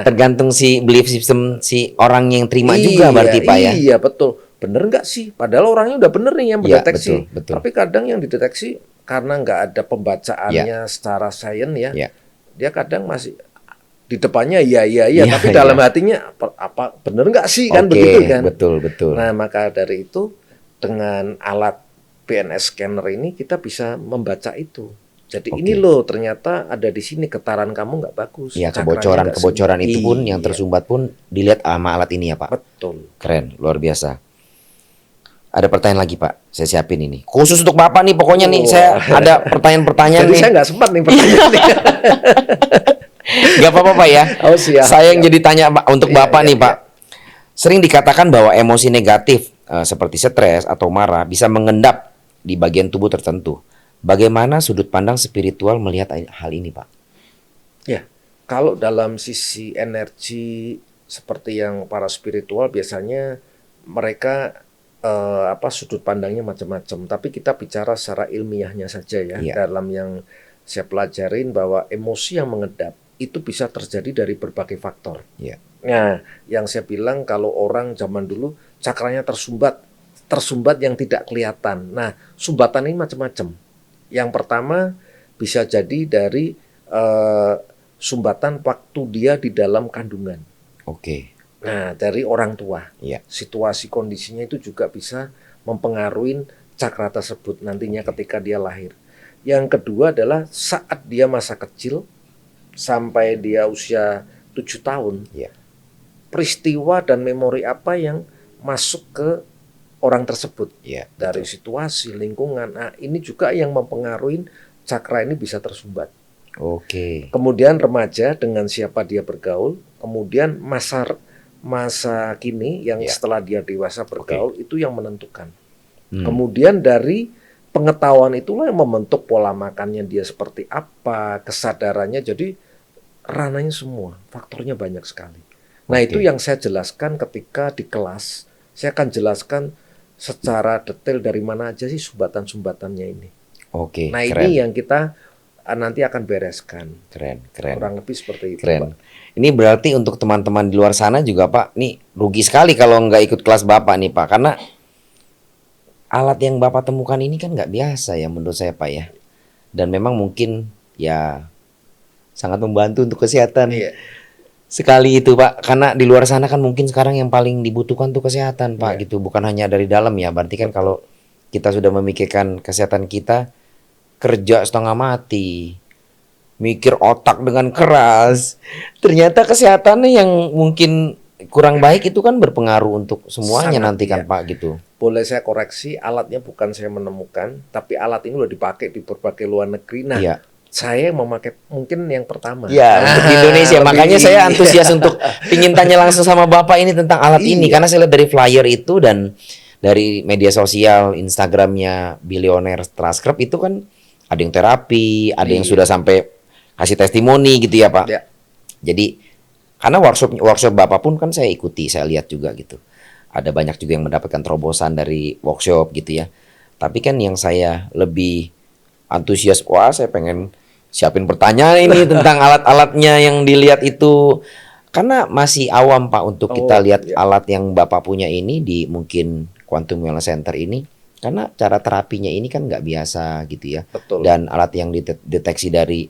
Speaker 2: tergantung si belief system si orang yang terima juga berarti Pak ya.
Speaker 1: Iya betul, bener nggak sih? Padahal orangnya udah bener nih yang mendeteksi.
Speaker 2: Betul.
Speaker 1: Tapi kadang yang dideteksi karena nggak ada pembacaannya secara sains dia kadang masih di depannya tapi dalam hatinya apa bener nggak sih kan begitu kan?
Speaker 2: Betul.
Speaker 1: Nah maka dari itu dengan alat PNS scanner ini kita bisa membaca itu. Jadi ini loh ternyata ada di sini getaran kamu nggak bagus.
Speaker 2: Ya kebocoran itu pun yang tersumbat pun dilihat sama alat ini ya Pak.
Speaker 1: Betul.
Speaker 2: Keren, luar biasa. Ada pertanyaan lagi Pak, saya siapin ini. Khusus untuk Bapak nih pokoknya nih saya ada pertanyaan-pertanyaan nih.
Speaker 1: Jadi saya nggak sempat nih pertanyaan.
Speaker 2: Gak apa-apa Pak ya.
Speaker 1: Siap.
Speaker 2: Saya yang jadi tanya untuk Bapak nih Pak. Sering dikatakan bahwa emosi negatif seperti stres atau marah bisa mengendap di bagian tubuh tertentu. Bagaimana sudut pandang spiritual melihat hal ini, Pak?
Speaker 1: Ya, kalau dalam sisi energi seperti yang para spiritual biasanya mereka sudut pandangnya macam-macam. Tapi kita bicara secara ilmiahnya saja ya.
Speaker 2: Iya.
Speaker 1: Dalam yang saya pelajarin bahwa emosi yang mengedap itu bisa terjadi dari berbagai faktor.
Speaker 2: Iya.
Speaker 1: Nah, yang saya bilang kalau orang zaman dulu cakranya tersumbat yang tidak kelihatan. Nah, sumbatan ini macam-macam. Yang pertama bisa jadi dari sumbatan waktu dia di dalam kandungan.
Speaker 2: Oke.
Speaker 1: Nah, dari orang tua.
Speaker 2: Iya.
Speaker 1: Situasi kondisinya itu juga bisa mempengaruhi cakra tersebut nantinya ketika dia lahir. Yang kedua adalah saat dia masa kecil sampai dia usia 7 tahun.
Speaker 2: Iya.
Speaker 1: Peristiwa dan memori apa yang masuk ke orang tersebut.
Speaker 2: Iya.
Speaker 1: Dari situasi, lingkungan. Nah, ini juga yang mempengaruhi cakra ini bisa tersumbat.
Speaker 2: Oke.
Speaker 1: Kemudian remaja dengan siapa dia bergaul. Kemudian masa kini yang
Speaker 2: Ya.
Speaker 1: setelah dia dewasa bergaul itu yang menentukan.
Speaker 2: Hmm.
Speaker 1: Kemudian dari pengetahuan itulah yang membentuk pola makannya dia seperti apa, kesadarannya. Jadi ranahnya semua, faktornya banyak sekali. Nah,
Speaker 2: Oke.
Speaker 1: itu yang saya jelaskan ketika di kelas. Saya akan jelaskan secara detail dari mana aja sih sumbatan-sumbatannya ini.
Speaker 2: Oke.
Speaker 1: Nah,
Speaker 2: Keren.
Speaker 1: ini yang kita nanti akan bereskan.
Speaker 2: Keren. Keren.
Speaker 1: Kurang lebih seperti itu,
Speaker 2: Keren.
Speaker 1: Pak.
Speaker 2: Ini berarti untuk teman-teman di luar sana juga, Pak, nih rugi sekali kalau nggak ikut kelas Bapak nih, Pak, karena alat yang Bapak temukan ini kan nggak biasa ya menurut saya, Pak ya. Dan memang mungkin ya sangat membantu untuk kesehatan.
Speaker 1: Iya.
Speaker 2: Sekali itu, Pak, karena di luar sana kan mungkin sekarang yang paling dibutuhkan tuh kesehatan, Pak,
Speaker 1: Iya.
Speaker 2: gitu. Bukan hanya dari dalam ya. Berarti kan kalau kita sudah memikirkan kesehatan kita, kerja setengah mati, mikir otak dengan keras, ternyata kesehatannya yang mungkin kurang baik itu kan berpengaruh untuk semuanya
Speaker 1: Sangat,
Speaker 2: nanti kan,
Speaker 1: iya.
Speaker 2: Pak, gitu.
Speaker 1: Boleh saya koreksi, alatnya bukan saya menemukan, tapi alat ini udah dipakai di berbagai luar negeri. Nah,
Speaker 2: Iya.
Speaker 1: saya memakai mungkin yang pertama.
Speaker 2: Ya, untuk di Indonesia.
Speaker 1: Lebih-
Speaker 2: Makanya saya antusias untuk ingin tanya langsung sama Bapak ini tentang alat ini.
Speaker 1: Iya.
Speaker 2: Karena saya lihat dari flyer itu dan dari media sosial, Instagramnya Billionaire Transcript itu kan ada yang terapi, ada yang
Speaker 1: Iya.
Speaker 2: sudah sampai kasih testimoni gitu ya, Pak.
Speaker 1: Ya.
Speaker 2: Jadi karena workshop Bapak pun kan saya ikuti, saya lihat juga gitu. Ada banyak juga yang mendapatkan terobosan dari workshop gitu ya. Tapi kan yang saya lebih antusias, wah saya pengen siapin pertanyaan ini tentang alat-alatnya yang dilihat itu. Karena masih awam, Pak, untuk kita lihat
Speaker 1: iya.
Speaker 2: alat yang Bapak punya ini di mungkin Quantum Wellness Center ini. Karena cara terapinya ini kan nggak biasa gitu ya.
Speaker 1: Betul.
Speaker 2: Dan alat yang dideteksi dari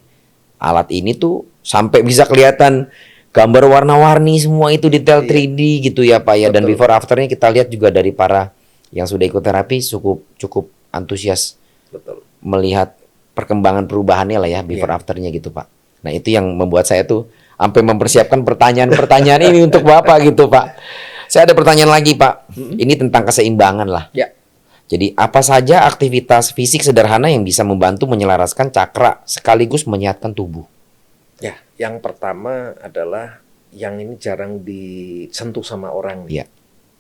Speaker 2: alat ini tuh sampai bisa kelihatan gambar warna-warni semua itu detail
Speaker 1: Iya.
Speaker 2: 3D gitu ya, Pak ya. Dan
Speaker 1: Betul.
Speaker 2: before afternya kita lihat juga dari para yang sudah ikut terapi cukup antusias
Speaker 1: Betul.
Speaker 2: melihat perkembangan perubahannya lah ya before
Speaker 1: Iya.
Speaker 2: afternya gitu, Pak. Nah, itu yang membuat saya tuh sampai mempersiapkan pertanyaan-pertanyaan ini untuk Bapak gitu, Pak. Saya ada pertanyaan lagi, Pak. Ini tentang keseimbangan lah.
Speaker 1: Ya.
Speaker 2: Jadi apa saja aktivitas fisik sederhana yang bisa membantu menyelaraskan cakra sekaligus menyehatkan tubuh?
Speaker 1: Ya, yang pertama adalah yang ini jarang disentuh sama orang.
Speaker 2: Iya.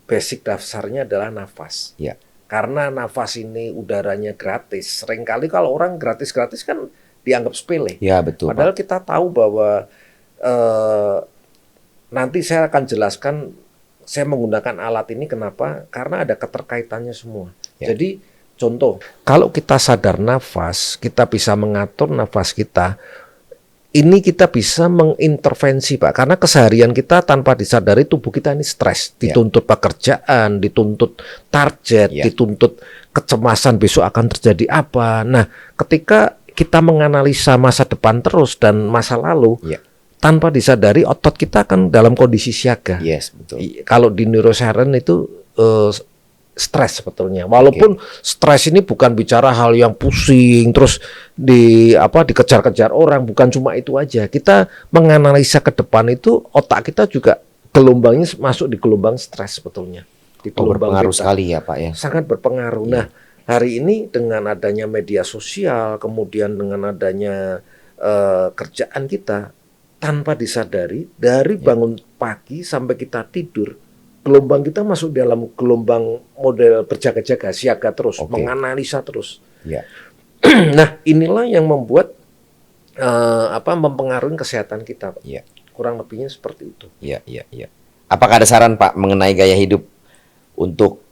Speaker 1: Basic dasarnya adalah nafas.
Speaker 2: Iya.
Speaker 1: Karena nafas ini udaranya gratis. Seringkali kalau orang gratis-gratis kan dianggap sepele.
Speaker 2: Ya, betul,
Speaker 1: Padahal
Speaker 2: Pak.
Speaker 1: kita tahu bahwa nanti saya akan jelaskan saya menggunakan alat ini kenapa? Karena ada keterkaitannya semua.
Speaker 2: Ya.
Speaker 1: Jadi contoh, kalau kita sadar nafas, kita bisa mengatur nafas kita. Ini kita bisa mengintervensi, Pak. Karena keseharian kita tanpa disadari tubuh kita ini stres, dituntut pekerjaan, dituntut target,
Speaker 2: Ya.
Speaker 1: dituntut kecemasan besok akan terjadi apa. Nah, ketika kita menganalisa masa depan terus dan masa lalu,
Speaker 2: Ya.
Speaker 1: tanpa disadari otot kita akan dalam kondisi siaga.
Speaker 2: Yes, betul.
Speaker 1: Kalau di neuroscience itu stres sebetulnya. Walaupun stres ini bukan bicara hal yang pusing terus dikejar-kejar orang, bukan cuma itu aja. Kita menganalisa ke depan itu otak kita juga gelombangnya masuk di gelombang stres sebetulnya. Di gelombang
Speaker 2: Berpengaruh
Speaker 1: beta.
Speaker 2: sekali ya, Pak ya.
Speaker 1: Sangat berpengaruh. Nah, hari ini dengan adanya media sosial, kemudian dengan adanya kerjaan kita tanpa disadari dari bangun pagi sampai kita tidur, gelombang kita masuk dalam gelombang model berjaga-jaga, siaga terus, menganalisa terus.
Speaker 2: Ya.
Speaker 1: Nah, inilah yang membuat mempengaruhi kesehatan kita, Pak.
Speaker 2: Iya.
Speaker 1: Kurang lebihnya seperti itu.
Speaker 2: Iya, iya, iya. Apakah ada saran Pak mengenai gaya hidup untuk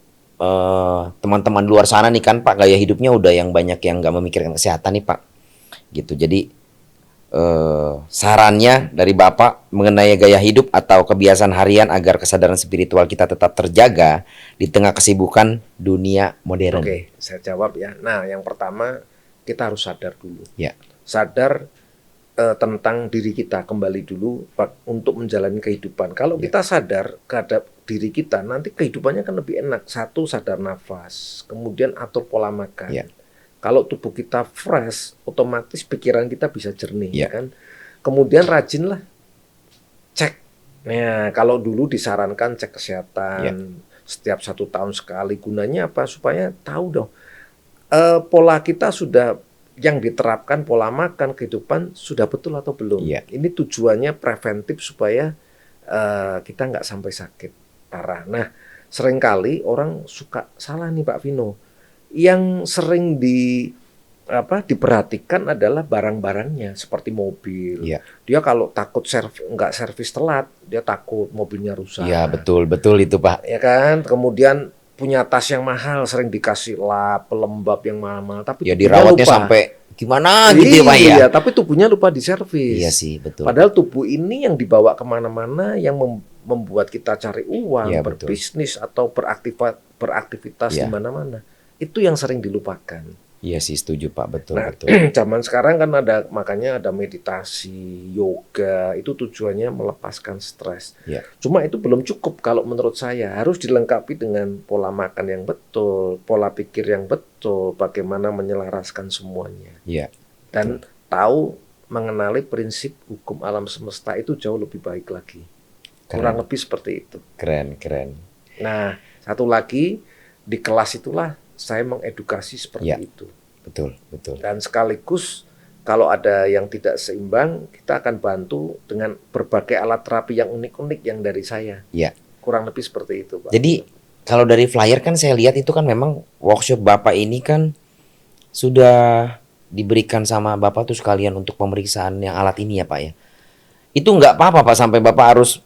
Speaker 2: teman-teman luar sana nih, kan Pak gaya hidupnya udah yang banyak yang nggak memikirkan kesehatan nih Pak, gitu. Jadi sarannya dari Bapak mengenai gaya hidup atau kebiasaan harian agar kesadaran spiritual kita tetap terjaga di tengah kesibukan dunia modern.
Speaker 1: Oke, saya jawab ya. Nah, yang pertama kita harus sadar dulu.
Speaker 2: Ya.
Speaker 1: Sadar tentang diri kita kembali dulu Pak, untuk menjalani kehidupan. Kalau kita sadar terhadap diri kita, nanti kehidupannya kan lebih enak. Satu, sadar nafas, kemudian atur pola makan.
Speaker 2: Ya.
Speaker 1: Kalau tubuh kita fresh, otomatis pikiran kita bisa jernih,
Speaker 2: Ya.
Speaker 1: kan? Kemudian rajinlah cek. Nah, kalau dulu disarankan cek kesehatan setiap 1 tahun sekali. Gunanya apa? Supaya tahu dong pola kita sudah yang diterapkan, pola makan, kehidupan sudah betul atau belum.
Speaker 2: Iya.
Speaker 1: Ini tujuannya preventif supaya kita nggak sampai sakit parah. Nah, seringkali orang suka salah nih Pak Vino. Yang sering diperhatikan adalah barang-barangnya seperti mobil.
Speaker 2: Iya.
Speaker 1: Dia kalau takut nggak servis telat, dia takut mobilnya rusak.
Speaker 2: Iya, betul itu Pak.
Speaker 1: Ya kan? Kemudian punya tas yang mahal, sering dikasih lap, pelembab yang mahal-mahal, tapi
Speaker 2: Ya
Speaker 1: tubuhnya
Speaker 2: dirawatnya
Speaker 1: lupa.
Speaker 2: sampai gimana gitu ya Pak ya.
Speaker 1: Iya, tapi tubuhnya lupa diservis.
Speaker 2: Iya sih, betul.
Speaker 1: Padahal tubuh ini yang dibawa kemana-mana, yang membuat kita cari uang,
Speaker 2: Iya, betul.
Speaker 1: berbisnis atau beraktivitas
Speaker 2: Iya.
Speaker 1: di mana-mana. Itu yang sering dilupakan.
Speaker 2: Iya sih, setuju Pak, betul
Speaker 1: Nah,
Speaker 2: betul.
Speaker 1: zaman sekarang kan makanya ada meditasi, yoga, itu tujuannya melepaskan stres.
Speaker 2: Iya.
Speaker 1: Cuma itu belum cukup kalau menurut saya, harus dilengkapi dengan pola makan yang betul, pola pikir yang betul, bagaimana menyelaraskan semuanya.
Speaker 2: Iya.
Speaker 1: Dan tahu mengenali prinsip hukum alam semesta itu jauh lebih baik lagi. Kurang lebih seperti itu.
Speaker 2: Keren.
Speaker 1: Nah, satu lagi, di kelas itulah saya mengedukasi seperti
Speaker 2: Ya.
Speaker 1: itu.
Speaker 2: Betul.
Speaker 1: Dan sekaligus kalau ada yang tidak seimbang, kita akan bantu dengan berbagai alat terapi yang unik-unik yang dari saya.
Speaker 2: Iya.
Speaker 1: Kurang lebih seperti itu, Pak.
Speaker 2: Jadi kalau dari flyer kan saya lihat itu kan memang workshop Bapak ini kan sudah diberikan sama Bapak tuh sekalian untuk pemeriksaan yang alat ini ya Pak ya. Itu nggak apa-apa Pak sampai Bapak harus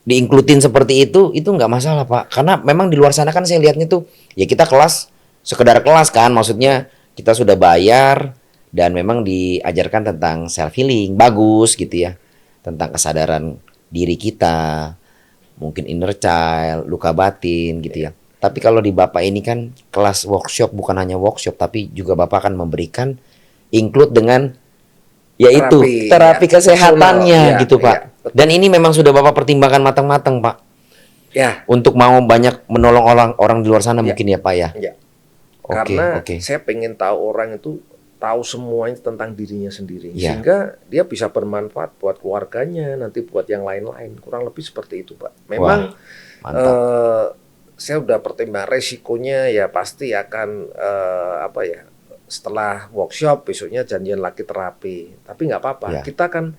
Speaker 2: diinklutin seperti itu nggak masalah Pak. Karena memang di luar sana kan saya lihatnya tuh ya kita kelas sekedar kelas kan, maksudnya kita sudah bayar dan memang diajarkan tentang self healing bagus gitu ya, tentang kesadaran diri kita, mungkin inner child, luka batin gitu ya. Tapi kalau di Bapak ini kan kelas workshop, bukan hanya workshop tapi juga Bapak akan memberikan include dengan yaitu terapi kesehatannya
Speaker 1: ya,
Speaker 2: gitu Pak.
Speaker 1: betul.
Speaker 2: Dan ini memang sudah Bapak pertimbangkan matang-matang Pak.
Speaker 1: Ya,
Speaker 2: Untuk mau banyak menolong orang di luar sana mungkin ya Pak ya.
Speaker 1: ya.
Speaker 2: Oke,
Speaker 1: Karena
Speaker 2: oke.
Speaker 1: saya pengen tahu orang itu tahu semuanya tentang dirinya sendiri.
Speaker 2: Ya.
Speaker 1: Sehingga dia bisa bermanfaat buat keluarganya, nanti buat yang lain-lain. Kurang lebih seperti itu, Pak. Memang
Speaker 2: Mantap.
Speaker 1: saya udah pertimbang resikonya ya pasti akan setelah workshop besoknya janjian lagi terapi. Tapi nggak apa-apa.
Speaker 2: Ya.
Speaker 1: Kita kan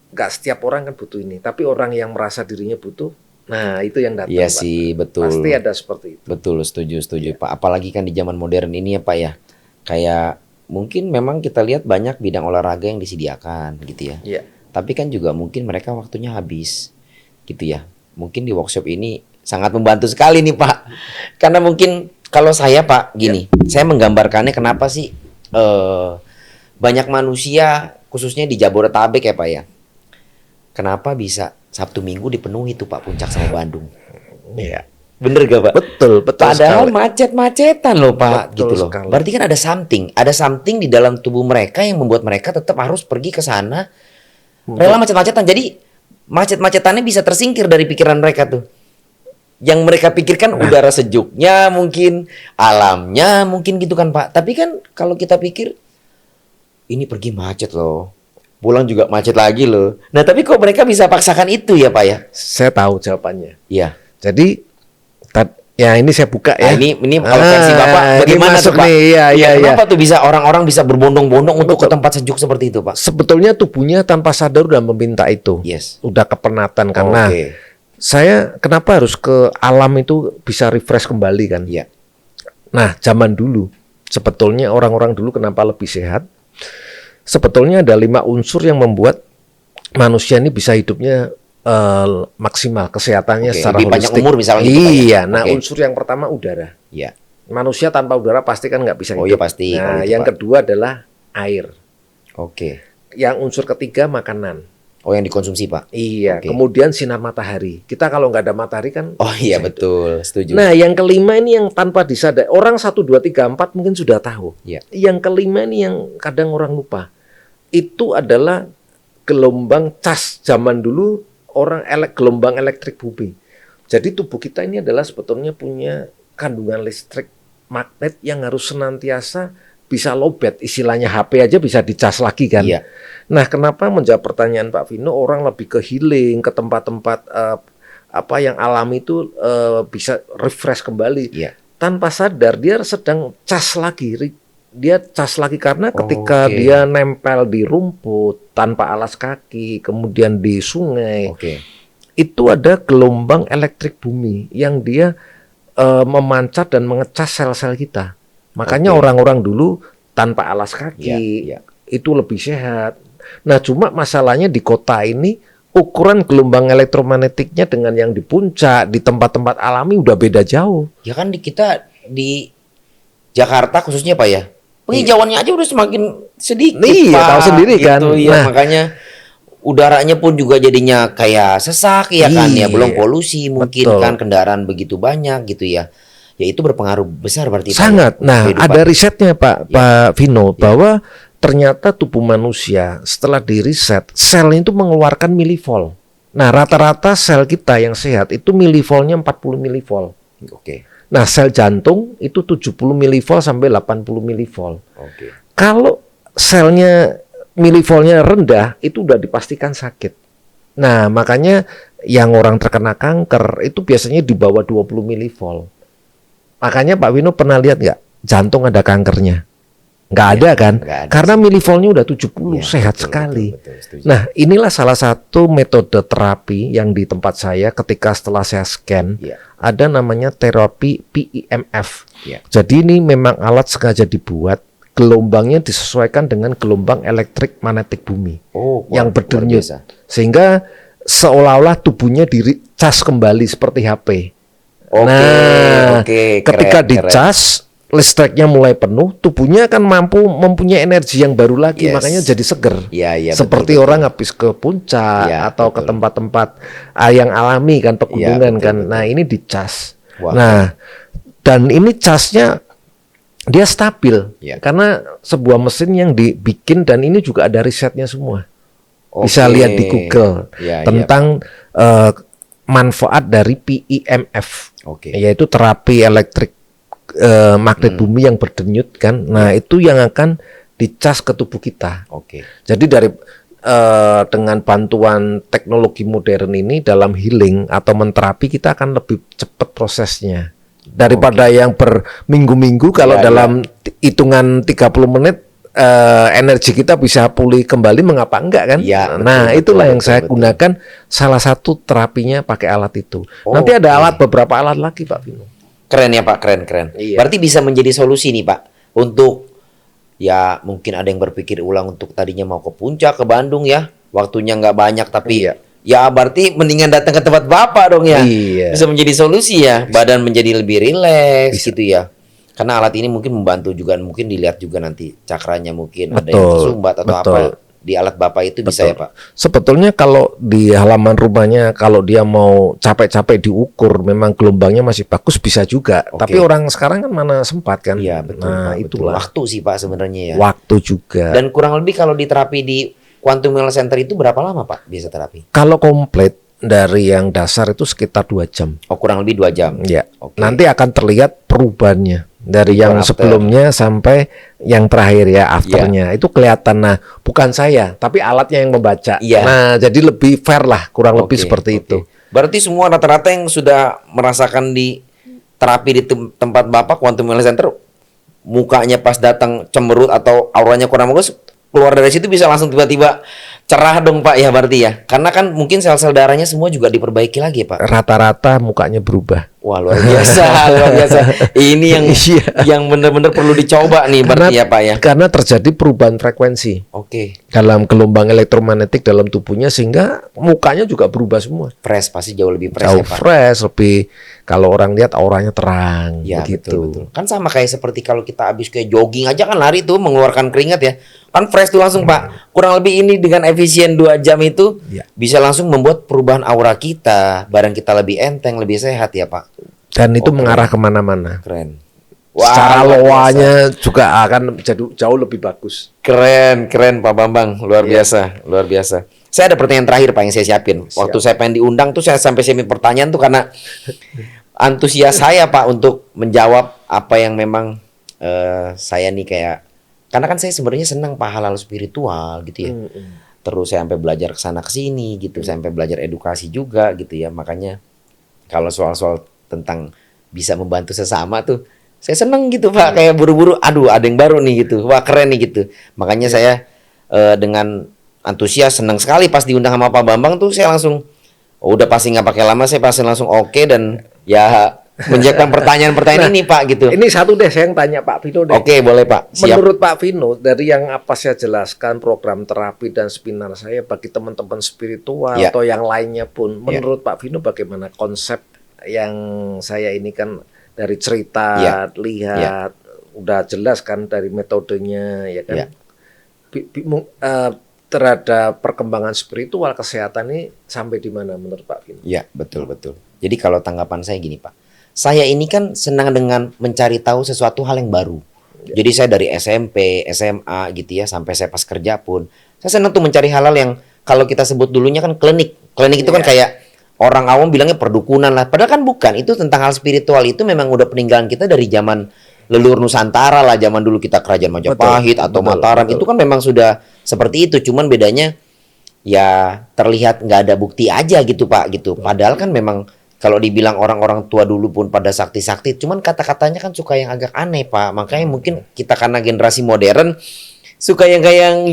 Speaker 1: nggak setiap orang kan butuh ini. Tapi orang yang merasa dirinya butuh, nah itu yang datang.
Speaker 2: Iya
Speaker 1: Pak.
Speaker 2: sih, betul.
Speaker 1: Pasti ada seperti itu.
Speaker 2: Betul, setuju Pak. Apalagi kan di zaman modern ini ya Pak ya. Kayak mungkin memang kita lihat banyak bidang olahraga yang disediakan gitu ya.
Speaker 1: Iya.
Speaker 2: Tapi kan juga mungkin mereka waktunya habis gitu ya. Mungkin di workshop ini sangat membantu sekali nih Pak. Karena mungkin kalau saya Pak gini, saya menggambarkannya kenapa sih banyak manusia khususnya di Jabodetabek ya Pak ya. Kenapa bisa Sabtu Minggu dipenuhi tuh Pak Puncak sama Bandung?
Speaker 1: Iya.
Speaker 2: Bener gak Pak?
Speaker 1: Betul
Speaker 2: Padahal
Speaker 1: sekali.
Speaker 2: macet-macetan loh Pak,
Speaker 1: Betul
Speaker 2: gitu loh.
Speaker 1: sekali.
Speaker 2: Berarti kan ada something di dalam tubuh mereka yang membuat mereka tetap harus pergi ke sana. Rela macet-macetan. Jadi macet-macetannya bisa tersingkir dari pikiran mereka tuh. Yang mereka pikirkan udara sejuknya mungkin, alamnya mungkin gitu kan Pak. Tapi kan kalau kita pikir ini pergi macet loh. Pulang juga macet lagi loh. Nah, tapi kok mereka bisa paksakan itu ya Pak ya?
Speaker 1: Saya tahu jawabannya.
Speaker 2: Iya.
Speaker 1: Jadi ya ini saya buka ya.
Speaker 2: Nah, ini kalau versi Bapak bagaimana tuh Pak? Kenapa tuh bisa orang-orang bisa berbondong-bondong untuk ke tempat sejuk seperti itu Pak?
Speaker 1: Sebetulnya tubuhnya tanpa sadar udah meminta itu.
Speaker 2: Yes.
Speaker 1: Udah kepenatan karena
Speaker 2: Oke.
Speaker 1: saya kenapa harus ke alam itu bisa refresh kembali kan.
Speaker 2: Iya.
Speaker 1: Nah, zaman dulu Sebetulnya orang-orang dulu kenapa lebih sehat? Sebetulnya ada 5 unsur yang membuat manusia ini bisa hidupnya maksimal kesehatannya
Speaker 2: Oke,
Speaker 1: secara
Speaker 2: lebih panjang
Speaker 1: holistik.
Speaker 2: umur misalnya gitu, Pak, ya?
Speaker 1: Iya, nah
Speaker 2: Oke.
Speaker 1: unsur yang pertama udara.
Speaker 2: Ya.
Speaker 1: Manusia tanpa udara pasti kan nggak bisa
Speaker 2: Oh
Speaker 1: hidup.
Speaker 2: iya pasti kalau
Speaker 1: Nah,
Speaker 2: itu,
Speaker 1: yang
Speaker 2: Pak.
Speaker 1: kedua adalah air.
Speaker 2: Oke.
Speaker 1: Yang unsur ketiga makanan.
Speaker 2: Oh yang dikonsumsi, Pak.
Speaker 1: Iya,
Speaker 2: Oke.
Speaker 1: kemudian sinar matahari. Kita kalau nggak ada matahari kan
Speaker 2: Oh
Speaker 1: nggak
Speaker 2: iya
Speaker 1: bisa hidup.
Speaker 2: betul, setuju.
Speaker 1: Nah, yang kelima ini yang tanpa disadari. Orang 1, 2, 3, 4 mungkin sudah tahu.
Speaker 2: Iya.
Speaker 1: Yang kelima ini yang kadang orang lupa. Itu adalah gelombang cas zaman dulu gelombang elektrik bumi. Jadi tubuh kita ini adalah sebetulnya punya kandungan listrik magnet yang harus senantiasa bisa lowbat. Istilahnya HP aja bisa dicas lagi kan.
Speaker 2: Iya.
Speaker 1: Nah, kenapa menjawab pertanyaan Pak Vino, orang lebih ke healing, ke tempat-tempat apa yang alami itu bisa refresh kembali.
Speaker 2: Iya.
Speaker 1: Tanpa sadar dia sedang cas lagi. Dia cas lagi karena ketika
Speaker 2: Oke.
Speaker 1: dia nempel di rumput tanpa alas kaki, kemudian di sungai,
Speaker 2: Oke.
Speaker 1: itu ada gelombang elektrik bumi yang dia memancar dan mengecas sel-sel kita. Makanya
Speaker 2: Oke.
Speaker 1: orang-orang dulu tanpa alas kaki
Speaker 2: Iya, iya.
Speaker 1: itu lebih sehat. Nah, cuma masalahnya di kota ini ukuran gelombang elektromagnetiknya dengan yang di puncak, di tempat-tempat alami udah beda jauh.
Speaker 2: Ya kan kita di Jakarta khususnya Pak ya. Penghijauannya aja udah semakin sedikit,
Speaker 1: Iya,
Speaker 2: Pak.
Speaker 1: tahu sendiri kan.
Speaker 2: Gitu, ya,
Speaker 1: Nah.
Speaker 2: makanya udaranya pun juga jadinya kayak sesak ya kan ya,
Speaker 1: Iya.
Speaker 2: belum polusi mungkin
Speaker 1: Betul.
Speaker 2: kan kendaraan begitu banyak gitu ya. Ya itu berpengaruh besar berarti Pak, ya,
Speaker 1: Sangat.
Speaker 2: untuk
Speaker 1: Nah,
Speaker 2: kehidupan.
Speaker 1: ada risetnya Pak
Speaker 2: Ya.
Speaker 1: Pak Vino bahwa ternyata tubuh manusia setelah diriset selnya itu mengeluarkan milivol. Nah, rata-rata sel kita yang sehat itu milivolnya 40 milivol.
Speaker 2: Oke.
Speaker 1: Nah, sel jantung itu 70 milivol sampai 80 milivol.
Speaker 2: Oke.
Speaker 1: Kalau selnya milivolnya rendah itu udah dipastikan sakit. Nah, makanya yang orang terkena kanker itu biasanya di bawah 20 milivol. Makanya Pak Wino pernah lihat nggak jantung ada kankernya? Nggak ada kan?
Speaker 2: nggak ada
Speaker 1: Karena milivolnya udah 70,
Speaker 2: Ya,
Speaker 1: sehat
Speaker 2: betul,
Speaker 1: sekali.
Speaker 2: betul, setuju.
Speaker 1: Nah, inilah salah satu metode terapi yang di tempat saya ketika setelah saya scan,
Speaker 2: Ya.
Speaker 1: ada namanya terapi PEMF.
Speaker 2: Ya.
Speaker 1: Jadi ini memang alat sengaja dibuat, gelombangnya disesuaikan dengan gelombang elektrik magnetik bumi
Speaker 2: Oh,
Speaker 1: yang
Speaker 2: luar
Speaker 1: berdenyut.
Speaker 2: biasa.
Speaker 1: Sehingga seolah-olah tubuhnya dicas kembali seperti HP.
Speaker 2: Oke,
Speaker 1: Nah,
Speaker 2: oke,
Speaker 1: ketika
Speaker 2: keren,
Speaker 1: dicas, listriknya mulai penuh, tubuhnya akan mampu mempunyai energi yang baru lagi,
Speaker 2: Yes.
Speaker 1: makanya jadi seger.
Speaker 2: Iya, iya,
Speaker 1: Seperti
Speaker 2: betul,
Speaker 1: orang habis ke puncak
Speaker 2: Iya,
Speaker 1: atau ke
Speaker 2: betul.
Speaker 1: tempat-tempat yang alami kan, pegunungan
Speaker 2: Iya, betul,
Speaker 1: kan.
Speaker 2: betul.
Speaker 1: Nah, ini dicas.
Speaker 2: Wah,
Speaker 1: Nah, dan ini casnya dia stabil
Speaker 2: Iya.
Speaker 1: karena sebuah mesin yang dibikin, dan ini juga ada risetnya semua. Bisa
Speaker 2: Oke.
Speaker 1: lihat di Google
Speaker 2: Iya, iya.
Speaker 1: tentang manfaat dari PEMF,
Speaker 2: Oke.
Speaker 1: yaitu terapi elektrik magnet bumi yang berdenyut kan. Nah, itu yang akan dicas ke tubuh kita.
Speaker 2: Oke.
Speaker 1: Jadi dari dengan bantuan teknologi modern ini dalam healing atau menterapi, kita akan lebih cepat prosesnya daripada yang berminggu-minggu. Kalau
Speaker 2: Iya,
Speaker 1: dalam hitungan 30 menit energi kita bisa pulih kembali, mengapa enggak kan?
Speaker 2: Iya, betul,
Speaker 1: Nah,
Speaker 2: betul,
Speaker 1: itulah yang
Speaker 2: betul,
Speaker 1: saya
Speaker 2: betul.
Speaker 1: gunakan, salah satu terapinya pakai alat itu.
Speaker 2: Oh,
Speaker 1: Nanti ada
Speaker 2: oke.
Speaker 1: beberapa alat lagi Pak Vino.
Speaker 2: Keren ya Pak, keren.
Speaker 1: Iya.
Speaker 2: Berarti bisa menjadi solusi nih Pak untuk ya mungkin ada yang berpikir ulang untuk tadinya mau ke puncak ke Bandung ya, waktunya nggak banyak tapi
Speaker 1: Iya.
Speaker 2: ya berarti mendingan datang ke tempat Bapak dong ya.
Speaker 1: Iya.
Speaker 2: Bisa menjadi solusi ya, badan menjadi lebih rileks gitu ya. Karena alat ini mungkin membantu juga, mungkin dilihat juga nanti cakranya mungkin ada yang
Speaker 1: Betul,
Speaker 2: tersumbat atau
Speaker 1: betul.
Speaker 2: apa. Di alat Bapak itu bisa ya Pak.
Speaker 1: Sebetulnya kalau di halaman rumahnya, kalau dia mau capek-capek diukur, memang gelombangnya masih bagus, bisa juga.
Speaker 2: Oke.
Speaker 1: Tapi orang sekarang kan mana sempat kan?
Speaker 2: Iya betul
Speaker 1: Nah,
Speaker 2: Pak, betul.
Speaker 1: itulah
Speaker 2: Waktu sih Pak sebenarnya ya.
Speaker 1: waktu juga.
Speaker 2: Dan kurang lebih kalau diterapi di Quantum Wellness Center itu berapa lama Pak biasa terapi?
Speaker 1: Kalau komplit dari yang dasar itu sekitar 2 jam.
Speaker 2: Oh kurang lebih 2 jam.
Speaker 1: Ya.
Speaker 2: Oke.
Speaker 1: Nanti akan terlihat perubahannya dari
Speaker 2: Before
Speaker 1: yang
Speaker 2: after.
Speaker 1: sebelumnya sampai yang terakhir ya, afternya. Itu kelihatan. Nah, bukan saya, tapi alatnya yang membaca.
Speaker 2: Iya.
Speaker 1: Nah, jadi lebih fair lah, kurang lebih
Speaker 2: Oke,
Speaker 1: seperti
Speaker 2: oke.
Speaker 1: itu.
Speaker 2: Berarti semua rata-rata yang sudah merasakan di terapi di tempat Bapak Quantum Wellness Center, mukanya pas datang cemberut atau auranya kurang bagus, keluar dari situ bisa langsung tiba-tiba cerah dong Pak ya berarti ya. Karena kan mungkin sel-sel darahnya semua juga diperbaiki lagi ya Pak.
Speaker 1: Rata-rata mukanya berubah.
Speaker 2: Wah, luar biasa, luar biasa. Ini yang
Speaker 1: Iya.
Speaker 2: yang benar-benar perlu dicoba nih berarti ya Pak ya.
Speaker 1: Karena terjadi perubahan frekuensi
Speaker 2: Oke,
Speaker 1: dalam gelombang elektromagnetik dalam tubuhnya sehingga mukanya juga berubah semua.
Speaker 2: fresh pasti jauh lebih fresh
Speaker 1: Jauh
Speaker 2: ya Pak.
Speaker 1: fresh, lebih kalau orang lihat auranya terang
Speaker 2: Ya
Speaker 1: begitu.
Speaker 2: betul. Kan sama kayak seperti kalau kita habis kayak jogging aja kan lari tuh mengeluarkan keringat ya. Kan fresh tuh langsung Pak. Kurang lebih ini dengan efisien 2 jam itu
Speaker 1: Ya.
Speaker 2: bisa langsung membuat perubahan aura kita, badan kita lebih enteng, lebih sehat ya Pak.
Speaker 1: Dan itu
Speaker 2: Oh,
Speaker 1: mengarah kemana-mana.
Speaker 2: Keren.
Speaker 1: Secara
Speaker 2: luar biasa.
Speaker 1: loanya juga akan jauh lebih bagus.
Speaker 2: Keren, keren Pak Bambang, luar
Speaker 1: Iya.
Speaker 2: biasa, luar biasa. Saya ada pertanyaan terakhir Pak yang saya siapin. Waktu saya pengen diundang tuh saya sampai semi pertanyaan tuh karena antusias saya Pak untuk menjawab apa yang memang saya nih kayak, karena kan saya sebenarnya senang Pak hal-hal spiritual gitu ya. Terus saya sampai belajar ke sana ke sini gitu, saya sampai belajar edukasi juga gitu ya. Makanya kalau soal-soal tentang bisa membantu sesama tuh saya seneng gitu Pak, kayak buru-buru aduh ada yang baru nih gitu, wah keren nih gitu. Makanya saya dengan antusias senang sekali pas diundang sama Pak Bambang tuh saya langsung udah pasti nggak pakai lama, saya pasti langsung oke dan ya menyiapkan pertanyaan-pertanyaan ini Pak gitu.
Speaker 1: Ini satu deh saya yang tanya Pak Vino deh.
Speaker 2: Oke boleh Pak, siap.
Speaker 1: Menurut Pak Vino, dari yang apa saya jelaskan program terapi dan seminar saya bagi teman-teman spiritual
Speaker 2: Ya.
Speaker 1: atau yang lainnya pun,
Speaker 2: Ya.
Speaker 1: menurut Pak Vino bagaimana konsep yang saya ini kan dari cerita,
Speaker 2: Ya.
Speaker 1: lihat, udah jelas kan dari metodenya, ya kan?
Speaker 2: Ya.
Speaker 1: Terhadap perkembangan spiritual, kesehatan ini sampai di mana menurut Pak Vino?
Speaker 2: Ya, betul betul. Jadi kalau tanggapan saya gini, Pak. Saya ini kan senang dengan mencari tahu sesuatu hal yang baru. Jadi saya dari SMP, SMA gitu ya, sampai saya pas kerja pun, saya senang tuh mencari hal-hal yang kalau kita sebut dulunya kan klinik. Klinik itu kan kayak orang awam bilangnya perdukunan lah. Padahal kan bukan. Itu tentang hal spiritual itu memang udah peninggalan kita dari zaman leluhur Nusantara lah, zaman dulu kita kerajaan Majapahit atau Mataram. Itu kan memang sudah seperti itu. Cuman bedanya ya terlihat nggak ada bukti aja gitu Pak gitu. Padahal kan memang kalau dibilang orang-orang tua dulu pun pada sakti-sakti, cuman kata-katanya kan suka yang agak aneh Pak. Makanya mungkin kita karena generasi modern suka yang kayak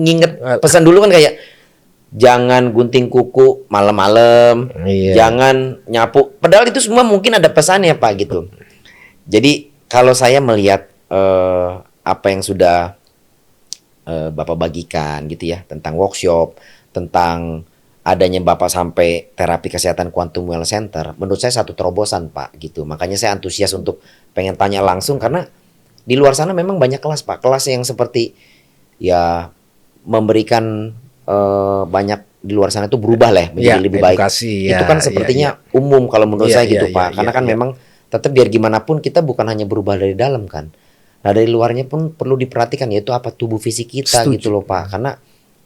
Speaker 2: nginget pesan dulu kan kayak jangan gunting kuku malam-malam,
Speaker 1: Iya.
Speaker 2: jangan nyapu. Padahal itu semua mungkin ada pesannya Pak gitu. Jadi kalau saya melihat apa yang sudah Bapak bagikan gitu ya tentang workshop, tentang adanya Bapak sampai terapi kesehatan Quantum Well Center, menurut saya satu terobosan Pak gitu. Makanya saya antusias untuk pengen tanya langsung karena di luar sana memang banyak kelas Pak, kelas yang seperti ya memberikan banyak di luar sana itu berubah lah menjadi lebih baik.
Speaker 1: Edukasi,
Speaker 2: Itu kan sepertinya umum kalau menurut saya gitu Pak. Karena kan memang tetap biar gimana pun kita bukan hanya berubah dari dalam kan. Nah dari luarnya pun perlu diperhatikan yaitu apa tubuh fisik kita gitu loh Pak. Karena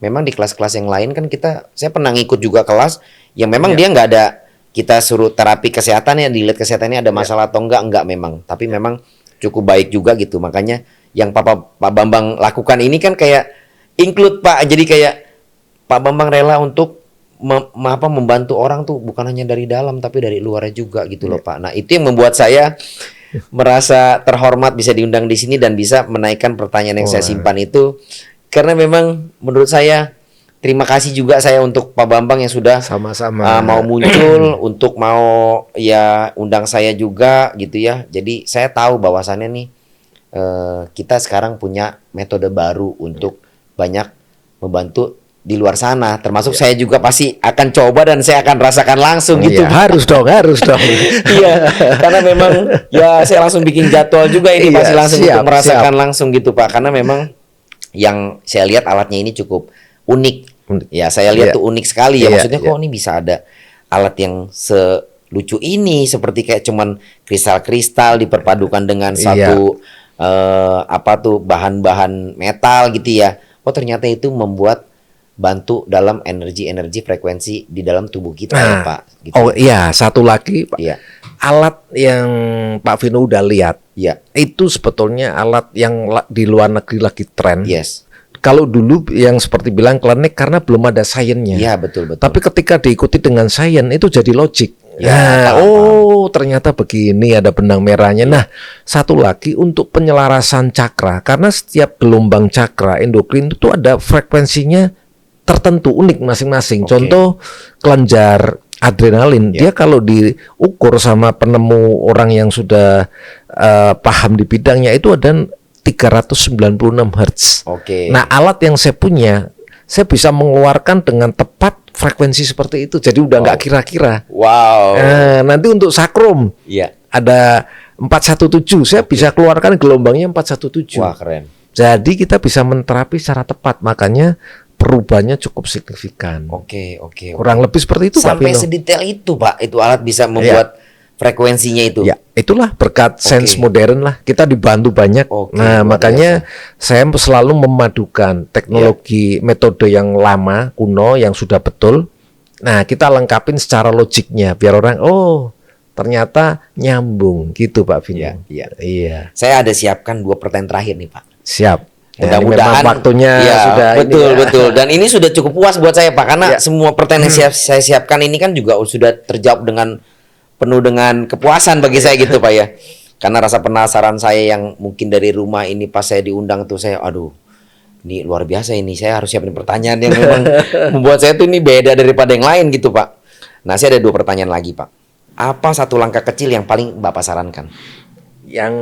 Speaker 2: memang di kelas-kelas yang lain kan saya pernah ngikut juga kelas yang memang dia nggak ada kita suruh terapi kesehatannya, dilihat kesehatannya ada masalah atau enggak memang. Tapi memang cukup baik juga gitu. Makanya yang Pak Bambang lakukan ini kan kayak include Pak. Jadi kayak Pak Bambang rela untuk membantu orang tuh bukan hanya dari dalam tapi dari luarnya juga gitu loh Pak. Nah itu yang membuat saya merasa terhormat bisa diundang di sini dan bisa menaikkan pertanyaan yang saya simpan itu karena memang menurut saya terima kasih juga saya untuk Pak Bambang yang sudah
Speaker 1: sama-sama
Speaker 2: mau muncul untuk mau ya undang saya juga gitu ya. Jadi saya tahu bahwasannya nih kita sekarang punya metode baru untuk banyak membantu di luar sana, termasuk saya juga pasti akan coba dan saya akan rasakan langsung gitu.
Speaker 1: Harus dong.
Speaker 2: Iya, karena memang ya saya langsung bikin jadwal juga ini pasti langsung untuk merasakan langsung gitu Pak. Karena memang yang saya lihat alatnya ini cukup unik. Ya saya lihat tuh unik sekali ya. Maksudnya kok ini bisa ada alat yang selucu ini seperti kayak cuman kristal-kristal diperpadukan dengan satu bahan-bahan metal gitu ya. Oh ternyata itu membuat bantu dalam energi frekuensi di dalam tubuh kita ya Pak. Gitu.
Speaker 1: Oh iya, satu lagi Pak.
Speaker 2: Iya.
Speaker 1: Alat yang Pak Vino udah lihat, itu sebetulnya alat yang di luar negeri lagi tren.
Speaker 2: Yes.
Speaker 1: Kalau dulu yang seperti bilang klinik karena belum ada sainsnya.
Speaker 2: Iya betul.
Speaker 1: Tapi ketika diikuti dengan sains itu jadi logik.
Speaker 2: Ya,
Speaker 1: ternyata begini ada benang merahnya. Nah, satu lagi untuk penyelarasan cakra karena setiap gelombang cakra endokrin itu ada frekuensinya tertentu unik masing-masing. Contoh kelenjar adrenalin. Dia kalau diukur sama penemu orang yang sudah paham di bidangnya itu ada 396 Hz.
Speaker 2: Oke.
Speaker 1: Nah, alat yang saya punya, saya bisa mengeluarkan dengan tepat frekuensi seperti itu. Jadi udah nggak kira-kira.
Speaker 2: Wow.
Speaker 1: Nanti untuk sakrum
Speaker 2: Iya.
Speaker 1: ada 417, saya bisa keluarkan gelombangnya 417.
Speaker 2: Wah, keren.
Speaker 1: Jadi kita bisa menterapi secara tepat, makanya perubahannya cukup signifikan.
Speaker 2: Oke.
Speaker 1: Kurang lebih seperti itu, Pak
Speaker 2: Sampai
Speaker 1: Vino.
Speaker 2: sedetail itu, Pak. Itu alat bisa membuat frekuensinya itu.
Speaker 1: Ya, itulah berkat sains modern lah. Kita dibantu banyak.
Speaker 2: Oke,
Speaker 1: Nah,
Speaker 2: luar
Speaker 1: makanya saya selalu memadukan teknologi metode yang lama, kuno, yang sudah betul. Nah, kita lengkapin secara logiknya biar orang, oh, ternyata nyambung gitu, Pak Vino. Iya.
Speaker 2: Saya ada siapkan 2 pertanyaan terakhir nih, Pak.
Speaker 1: Siap. Ya, ini
Speaker 2: Mudah-mudahan
Speaker 1: memang waktunya sudah
Speaker 2: betul. Dan ini sudah cukup puas buat saya, Pak, karena semua pertanyaan yang saya siapkan ini kan juga sudah terjawab dengan penuh dengan kepuasan bagi saya gitu, Pak ya. Karena rasa penasaran saya yang mungkin dari rumah ini pas saya diundang tuh saya aduh, ini luar biasa ini. Saya harus siapin pertanyaan yang memang membuat saya tuh ini beda daripada yang lain gitu, Pak. Nah, saya ada 2 pertanyaan lagi, Pak. Apa satu langkah kecil yang paling Bapak sarankan?
Speaker 1: Yang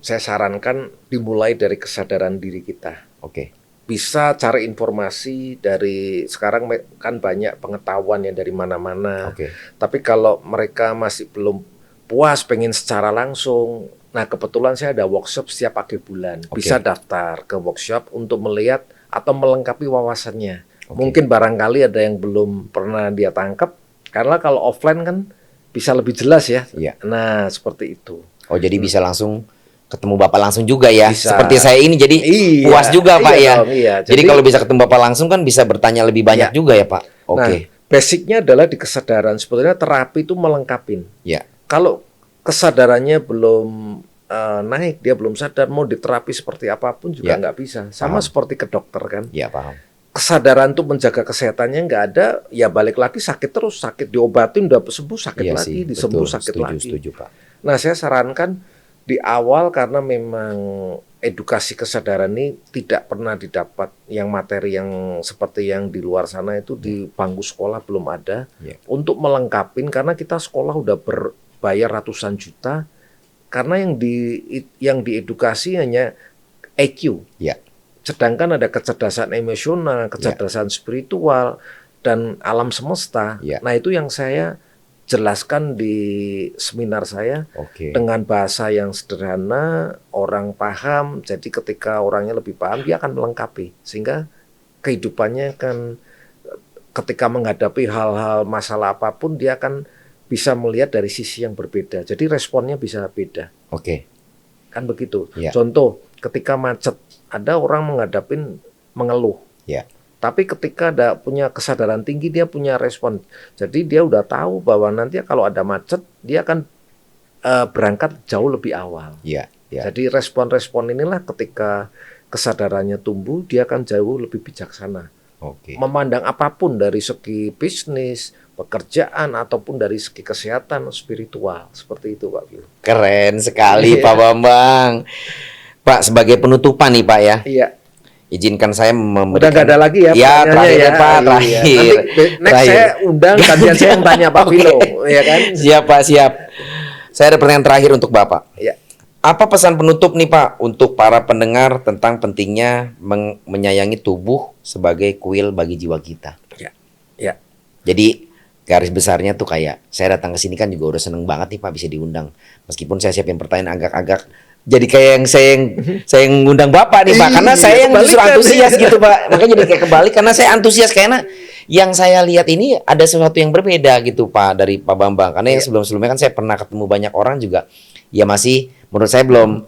Speaker 1: saya sarankan dimulai dari kesadaran diri kita.
Speaker 2: Oke.
Speaker 1: Bisa cari informasi dari sekarang kan banyak pengetahuan yang dari mana-mana.
Speaker 2: Oke.
Speaker 1: Tapi kalau mereka masih belum puas pengen secara langsung, nah kebetulan saya ada workshop setiap akhir bulan. Bisa daftar ke workshop untuk melihat atau melengkapi wawasannya. Mungkin barangkali ada yang belum pernah dia tangkap, karena kalau offline kan bisa lebih jelas ya. Nah, seperti itu.
Speaker 2: Oh, jadi bisa langsung ketemu Bapak langsung juga ya.
Speaker 1: Bisa.
Speaker 2: Seperti saya ini jadi puas juga, Pak ya.
Speaker 1: Dong, iya.
Speaker 2: Jadi kalau bisa ketemu Bapak langsung kan bisa bertanya lebih banyak juga ya, Pak. Oke.
Speaker 1: Nah, basicnya adalah di kesadaran. Sebetulnya terapi itu melengkapin.
Speaker 2: Ya.
Speaker 1: Kalau kesadarannya belum naik, dia belum sadar, mau diterapi seperti apapun juga nggak bisa. Sama seperti ke dokter kan.
Speaker 2: Ya, paham.
Speaker 1: Kesadaran untuk menjaga kesehatannya nggak ada, ya balik lagi sakit terus, sakit diobatin udah sembuh sakit lagi, disembuh sakit lagi.
Speaker 2: Setuju, Pak.
Speaker 1: Nah, saya sarankan di awal karena memang edukasi kesadaran ini tidak pernah didapat yang materi yang seperti yang di luar sana itu di bangku sekolah belum ada. Untuk melengkapin karena kita sekolah udah berbayar ratusan juta karena yang diedukasi hanya EQ. Sedangkan ada kecerdasan emosional, kecerdasan spiritual dan alam semesta. Nah, itu yang saya jelaskan di seminar saya dengan bahasa yang sederhana, orang paham. Jadi ketika orangnya lebih paham, dia akan melengkapi. Sehingga kehidupannya kan ketika menghadapi hal-hal masalah apapun, dia akan bisa melihat dari sisi yang berbeda. Jadi responnya bisa beda. Kan begitu. Contoh, ketika macet, ada orang mengeluh. Tapi ketika ada punya kesadaran tinggi, dia punya respon. Jadi dia udah tahu bahwa nanti kalau ada macet, dia akan berangkat jauh lebih awal. Jadi respon-respon inilah ketika kesadarannya tumbuh, dia akan jauh lebih bijaksana. Memandang apapun dari segi bisnis, pekerjaan, ataupun dari segi kesehatan, spiritual. Seperti itu, Pak Bill.
Speaker 2: Keren sekali, Pak Bambang. Pak, sebagai penutupan nih, Pak ya. Izinkan saya memberikan.
Speaker 1: Udah nggak ada lagi ya?
Speaker 2: Ya, terakhir ya, Pak. Terakhir.
Speaker 1: Nanti next saya undang gantian saya yang tanya Pak Vino, ya kan?
Speaker 2: Siap, Pak, siap. Saya ada pertanyaan terakhir untuk Bapak. Apa pesan penutup nih, Pak, untuk para pendengar tentang pentingnya menyayangi tubuh sebagai kuil bagi jiwa kita? Jadi garis besarnya tuh kayak saya datang ke sini kan juga udah seneng banget nih, Pak, bisa diundang. Meskipun saya siapin pertanyaan agak-agak jadi kayak yang saya ngundang Bapak nih, Pak, karena saya yang justru antusias gitu, Pak. Makanya jadi kayak kebalik karena saya antusias karena yang saya lihat ini ada sesuatu yang berbeda gitu, Pak, dari Pak Bambang. Karena yang sebelum-sebelumnya kan saya pernah ketemu banyak orang juga ya masih menurut saya belum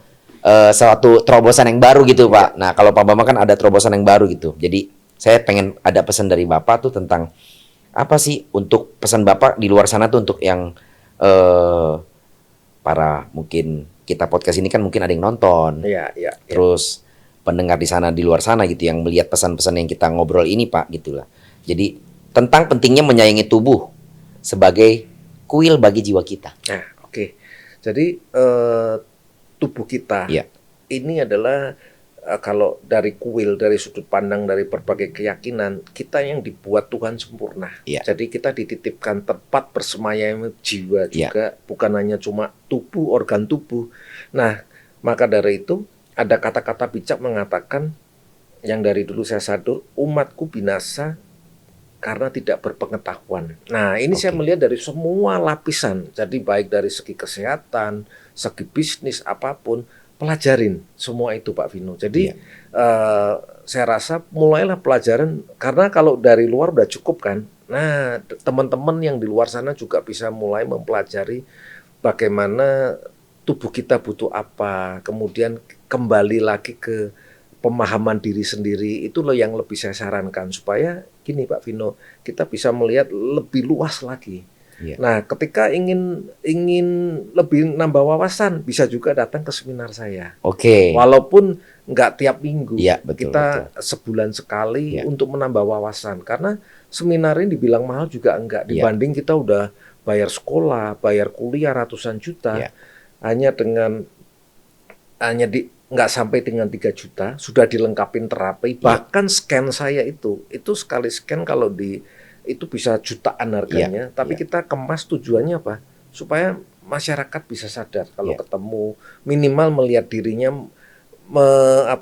Speaker 2: suatu terobosan yang baru gitu, Pak. Nah, kalau Pak Bambang kan ada terobosan yang baru gitu. Jadi saya pengen ada pesan dari Bapak tuh tentang apa sih untuk pesan Bapak di luar sana tuh untuk yang para mungkin kita podcast ini kan mungkin ada yang nonton, terus pendengar di sana di luar sana gitu yang melihat pesan-pesan yang kita ngobrol ini, Pak, gitulah. Jadi tentang pentingnya menyayangi tubuh sebagai kuil bagi jiwa kita.
Speaker 1: Nah, Jadi tubuh kita ini adalah kalau dari kuil, dari sudut pandang, dari berbagai keyakinan, kita yang dibuat Tuhan sempurna.
Speaker 2: Iya.
Speaker 1: Jadi kita dititipkan tempat bersemayam jiwa
Speaker 2: Iya.
Speaker 1: juga, bukan hanya cuma tubuh, organ tubuh. Nah, maka dari itu ada kata-kata bijak mengatakan yang dari dulu saya sadur, umatku binasa karena tidak berpengetahuan. Nah, ini saya
Speaker 2: Oke.
Speaker 1: melihat dari semua lapisan. Jadi baik dari segi kesehatan, segi bisnis, apapun, pelajarin semua itu Pak Vino. Jadi
Speaker 2: Iya.
Speaker 1: saya rasa mulailah pelajaran, karena kalau dari luar udah cukup kan. Nah, teman-teman yang di luar sana juga bisa mulai mempelajari bagaimana tubuh kita butuh apa, kemudian kembali lagi ke pemahaman diri sendiri. Itu loh yang lebih saya sarankan, supaya gini Pak Vino, kita bisa melihat lebih luas lagi.
Speaker 2: Iya.
Speaker 1: Nah, ketika ingin lebih nambah wawasan, bisa juga datang ke seminar saya.
Speaker 2: Oke.
Speaker 1: Walaupun nggak tiap minggu,
Speaker 2: Iya, betul,
Speaker 1: kita sebulan sekali
Speaker 2: Iya.
Speaker 1: untuk menambah wawasan. Karena seminar ini dibilang mahal juga enggak,
Speaker 2: Iya.
Speaker 1: dibanding kita udah bayar sekolah, bayar kuliah ratusan juta,
Speaker 2: Iya.
Speaker 1: hanya nggak sampai dengan 3 juta sudah dilengkapin terapi. Bahkan scan saya itu sekali scan kalau itu bisa jutaan harganya.
Speaker 2: Iya.
Speaker 1: Tapi
Speaker 2: Iya.
Speaker 1: kita kemas tujuannya apa? Supaya masyarakat bisa sadar kalau
Speaker 2: Iya.
Speaker 1: ketemu, minimal melihat dirinya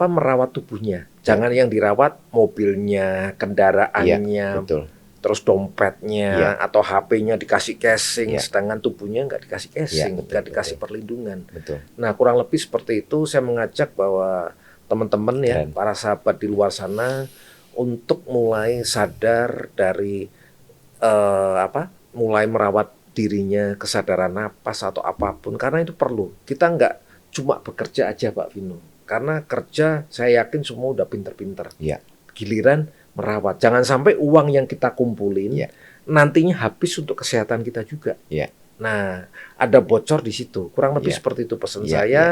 Speaker 1: merawat tubuhnya. Jangan yang dirawat mobilnya, kendaraannya,
Speaker 2: Iya, betul.
Speaker 1: terus dompetnya,
Speaker 2: Iya.
Speaker 1: atau HP-nya dikasih casing,
Speaker 2: Iya.
Speaker 1: sedangkan tubuhnya nggak dikasih casing,
Speaker 2: Iya, betul,
Speaker 1: nggak dikasih
Speaker 2: betul.
Speaker 1: perlindungan.
Speaker 2: Betul.
Speaker 1: Nah, kurang lebih seperti itu. Saya mengajak bahwa teman-teman ya,
Speaker 2: Keren.
Speaker 1: para sahabat di luar sana, untuk mulai sadar dari mulai merawat dirinya, kesadaran napas atau apapun, karena itu perlu. Kita nggak cuma bekerja aja Pak Vino, karena kerja saya yakin semua udah pinter-pinter.
Speaker 2: Iya.
Speaker 1: Giliran merawat, jangan sampai uang yang kita kumpulin
Speaker 2: Iya.
Speaker 1: nantinya habis untuk kesehatan kita juga.
Speaker 2: Iya.
Speaker 1: Nah, ada bocor di situ. Kurang lebih
Speaker 2: Iya.
Speaker 1: seperti itu pesan
Speaker 2: Iya,
Speaker 1: saya.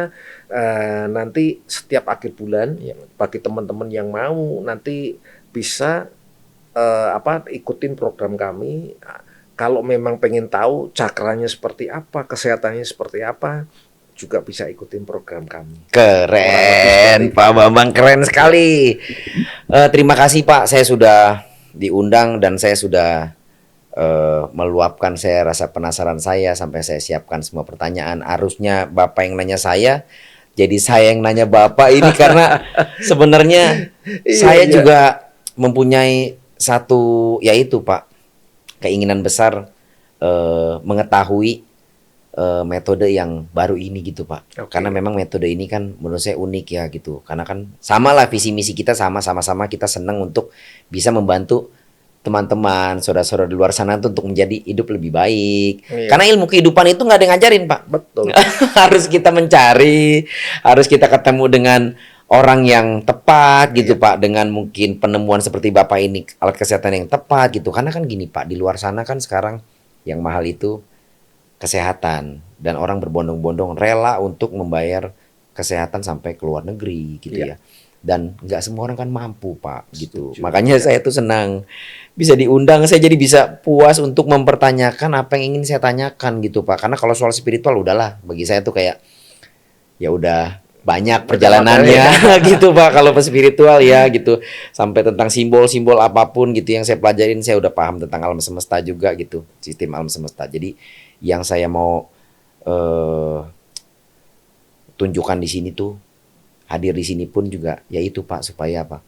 Speaker 1: Nanti setiap akhir bulan,
Speaker 2: Iya.
Speaker 1: bagi teman-teman yang mau, nanti bisa ikutin program kami. Kalau memang pengen tahu cakranya seperti apa, kesehatannya seperti apa, juga bisa ikutin program kami.
Speaker 2: Keren, Pak Bambang, keren sekali. Terima kasih Pak, saya sudah diundang dan saya sudah meluapkan saya rasa penasaran saya sampai saya siapkan semua pertanyaan. Harusnya Bapak yang nanya saya, jadi saya yang nanya Bapak ini karena sebenarnya saya
Speaker 1: Iya.
Speaker 2: juga mempunyai satu, yaitu Pak, keinginan besar mengetahui metode yang baru ini gitu Pak.
Speaker 1: Oke.
Speaker 2: Karena memang metode ini kan menurut saya unik ya gitu. Karena kan sama lah visi misi kita sama-sama kita senang untuk bisa membantu teman-teman, saudara-saudara di luar sana tuh untuk menjadi hidup lebih baik.
Speaker 1: Iya.
Speaker 2: Karena ilmu kehidupan itu nggak ada yang ngajarin Pak.
Speaker 1: Betul.
Speaker 2: Harus kita mencari, harus kita ketemu dengan orang yang tepat gitu
Speaker 1: Iya.
Speaker 2: Pak, dengan mungkin penemuan seperti Bapak ini, alat kesehatan yang tepat gitu. Karena kan gini Pak, di luar sana kan sekarang yang mahal itu kesehatan, dan orang berbondong-bondong rela untuk membayar kesehatan sampai ke luar negeri gitu
Speaker 1: Iya.
Speaker 2: ya. Dan nggak semua orang kan mampu Pak gitu.
Speaker 1: Setuju.
Speaker 2: Makanya saya tuh senang bisa diundang, saya jadi bisa puas untuk mempertanyakan apa yang ingin saya tanyakan gitu Pak. Karena kalau soal spiritual udahlah, bagi saya tuh kayak ya udah banyak perjalanannya gitu Pak. Kalau spiritual ya gitu, sampai tentang simbol-simbol apapun gitu yang saya pelajarin, saya udah paham tentang alam semesta juga gitu, sistem alam semesta. Jadi yang saya mau tunjukkan di sini tuh, hadir di sini pun juga yaitu Pak, supaya apa,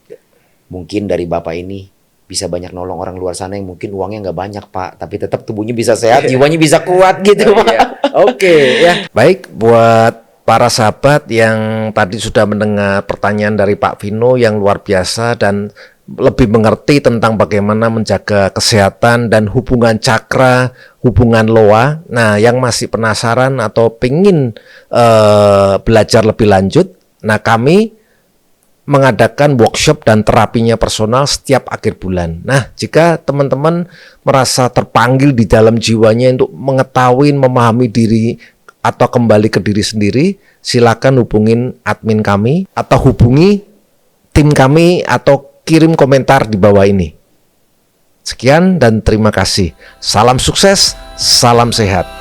Speaker 2: mungkin dari Bapak ini bisa banyak nolong orang luar sana yang mungkin uangnya nggak banyak Pak, tapi tetap tubuhnya bisa sehat, jiwanya bisa kuat gitu Pak.
Speaker 1: Iya. Oke ya. Baik, buat para sahabat yang tadi sudah mendengar pertanyaan dari Pak Vino yang luar biasa dan lebih mengerti tentang bagaimana menjaga kesehatan dan hubungan cakra, hubungan loa. Nah, yang masih penasaran atau pengen belajar lebih lanjut, nah kami mengadakan workshop dan terapinya personal setiap akhir bulan. Nah, jika teman-teman merasa terpanggil di dalam jiwanya untuk mengetahui, memahami diri atau kembali ke diri sendiri, silakan hubungin admin kami atau hubungi tim kami atau kirim komentar di bawah ini. Sekian dan terima kasih. Salam sukses, salam sehat.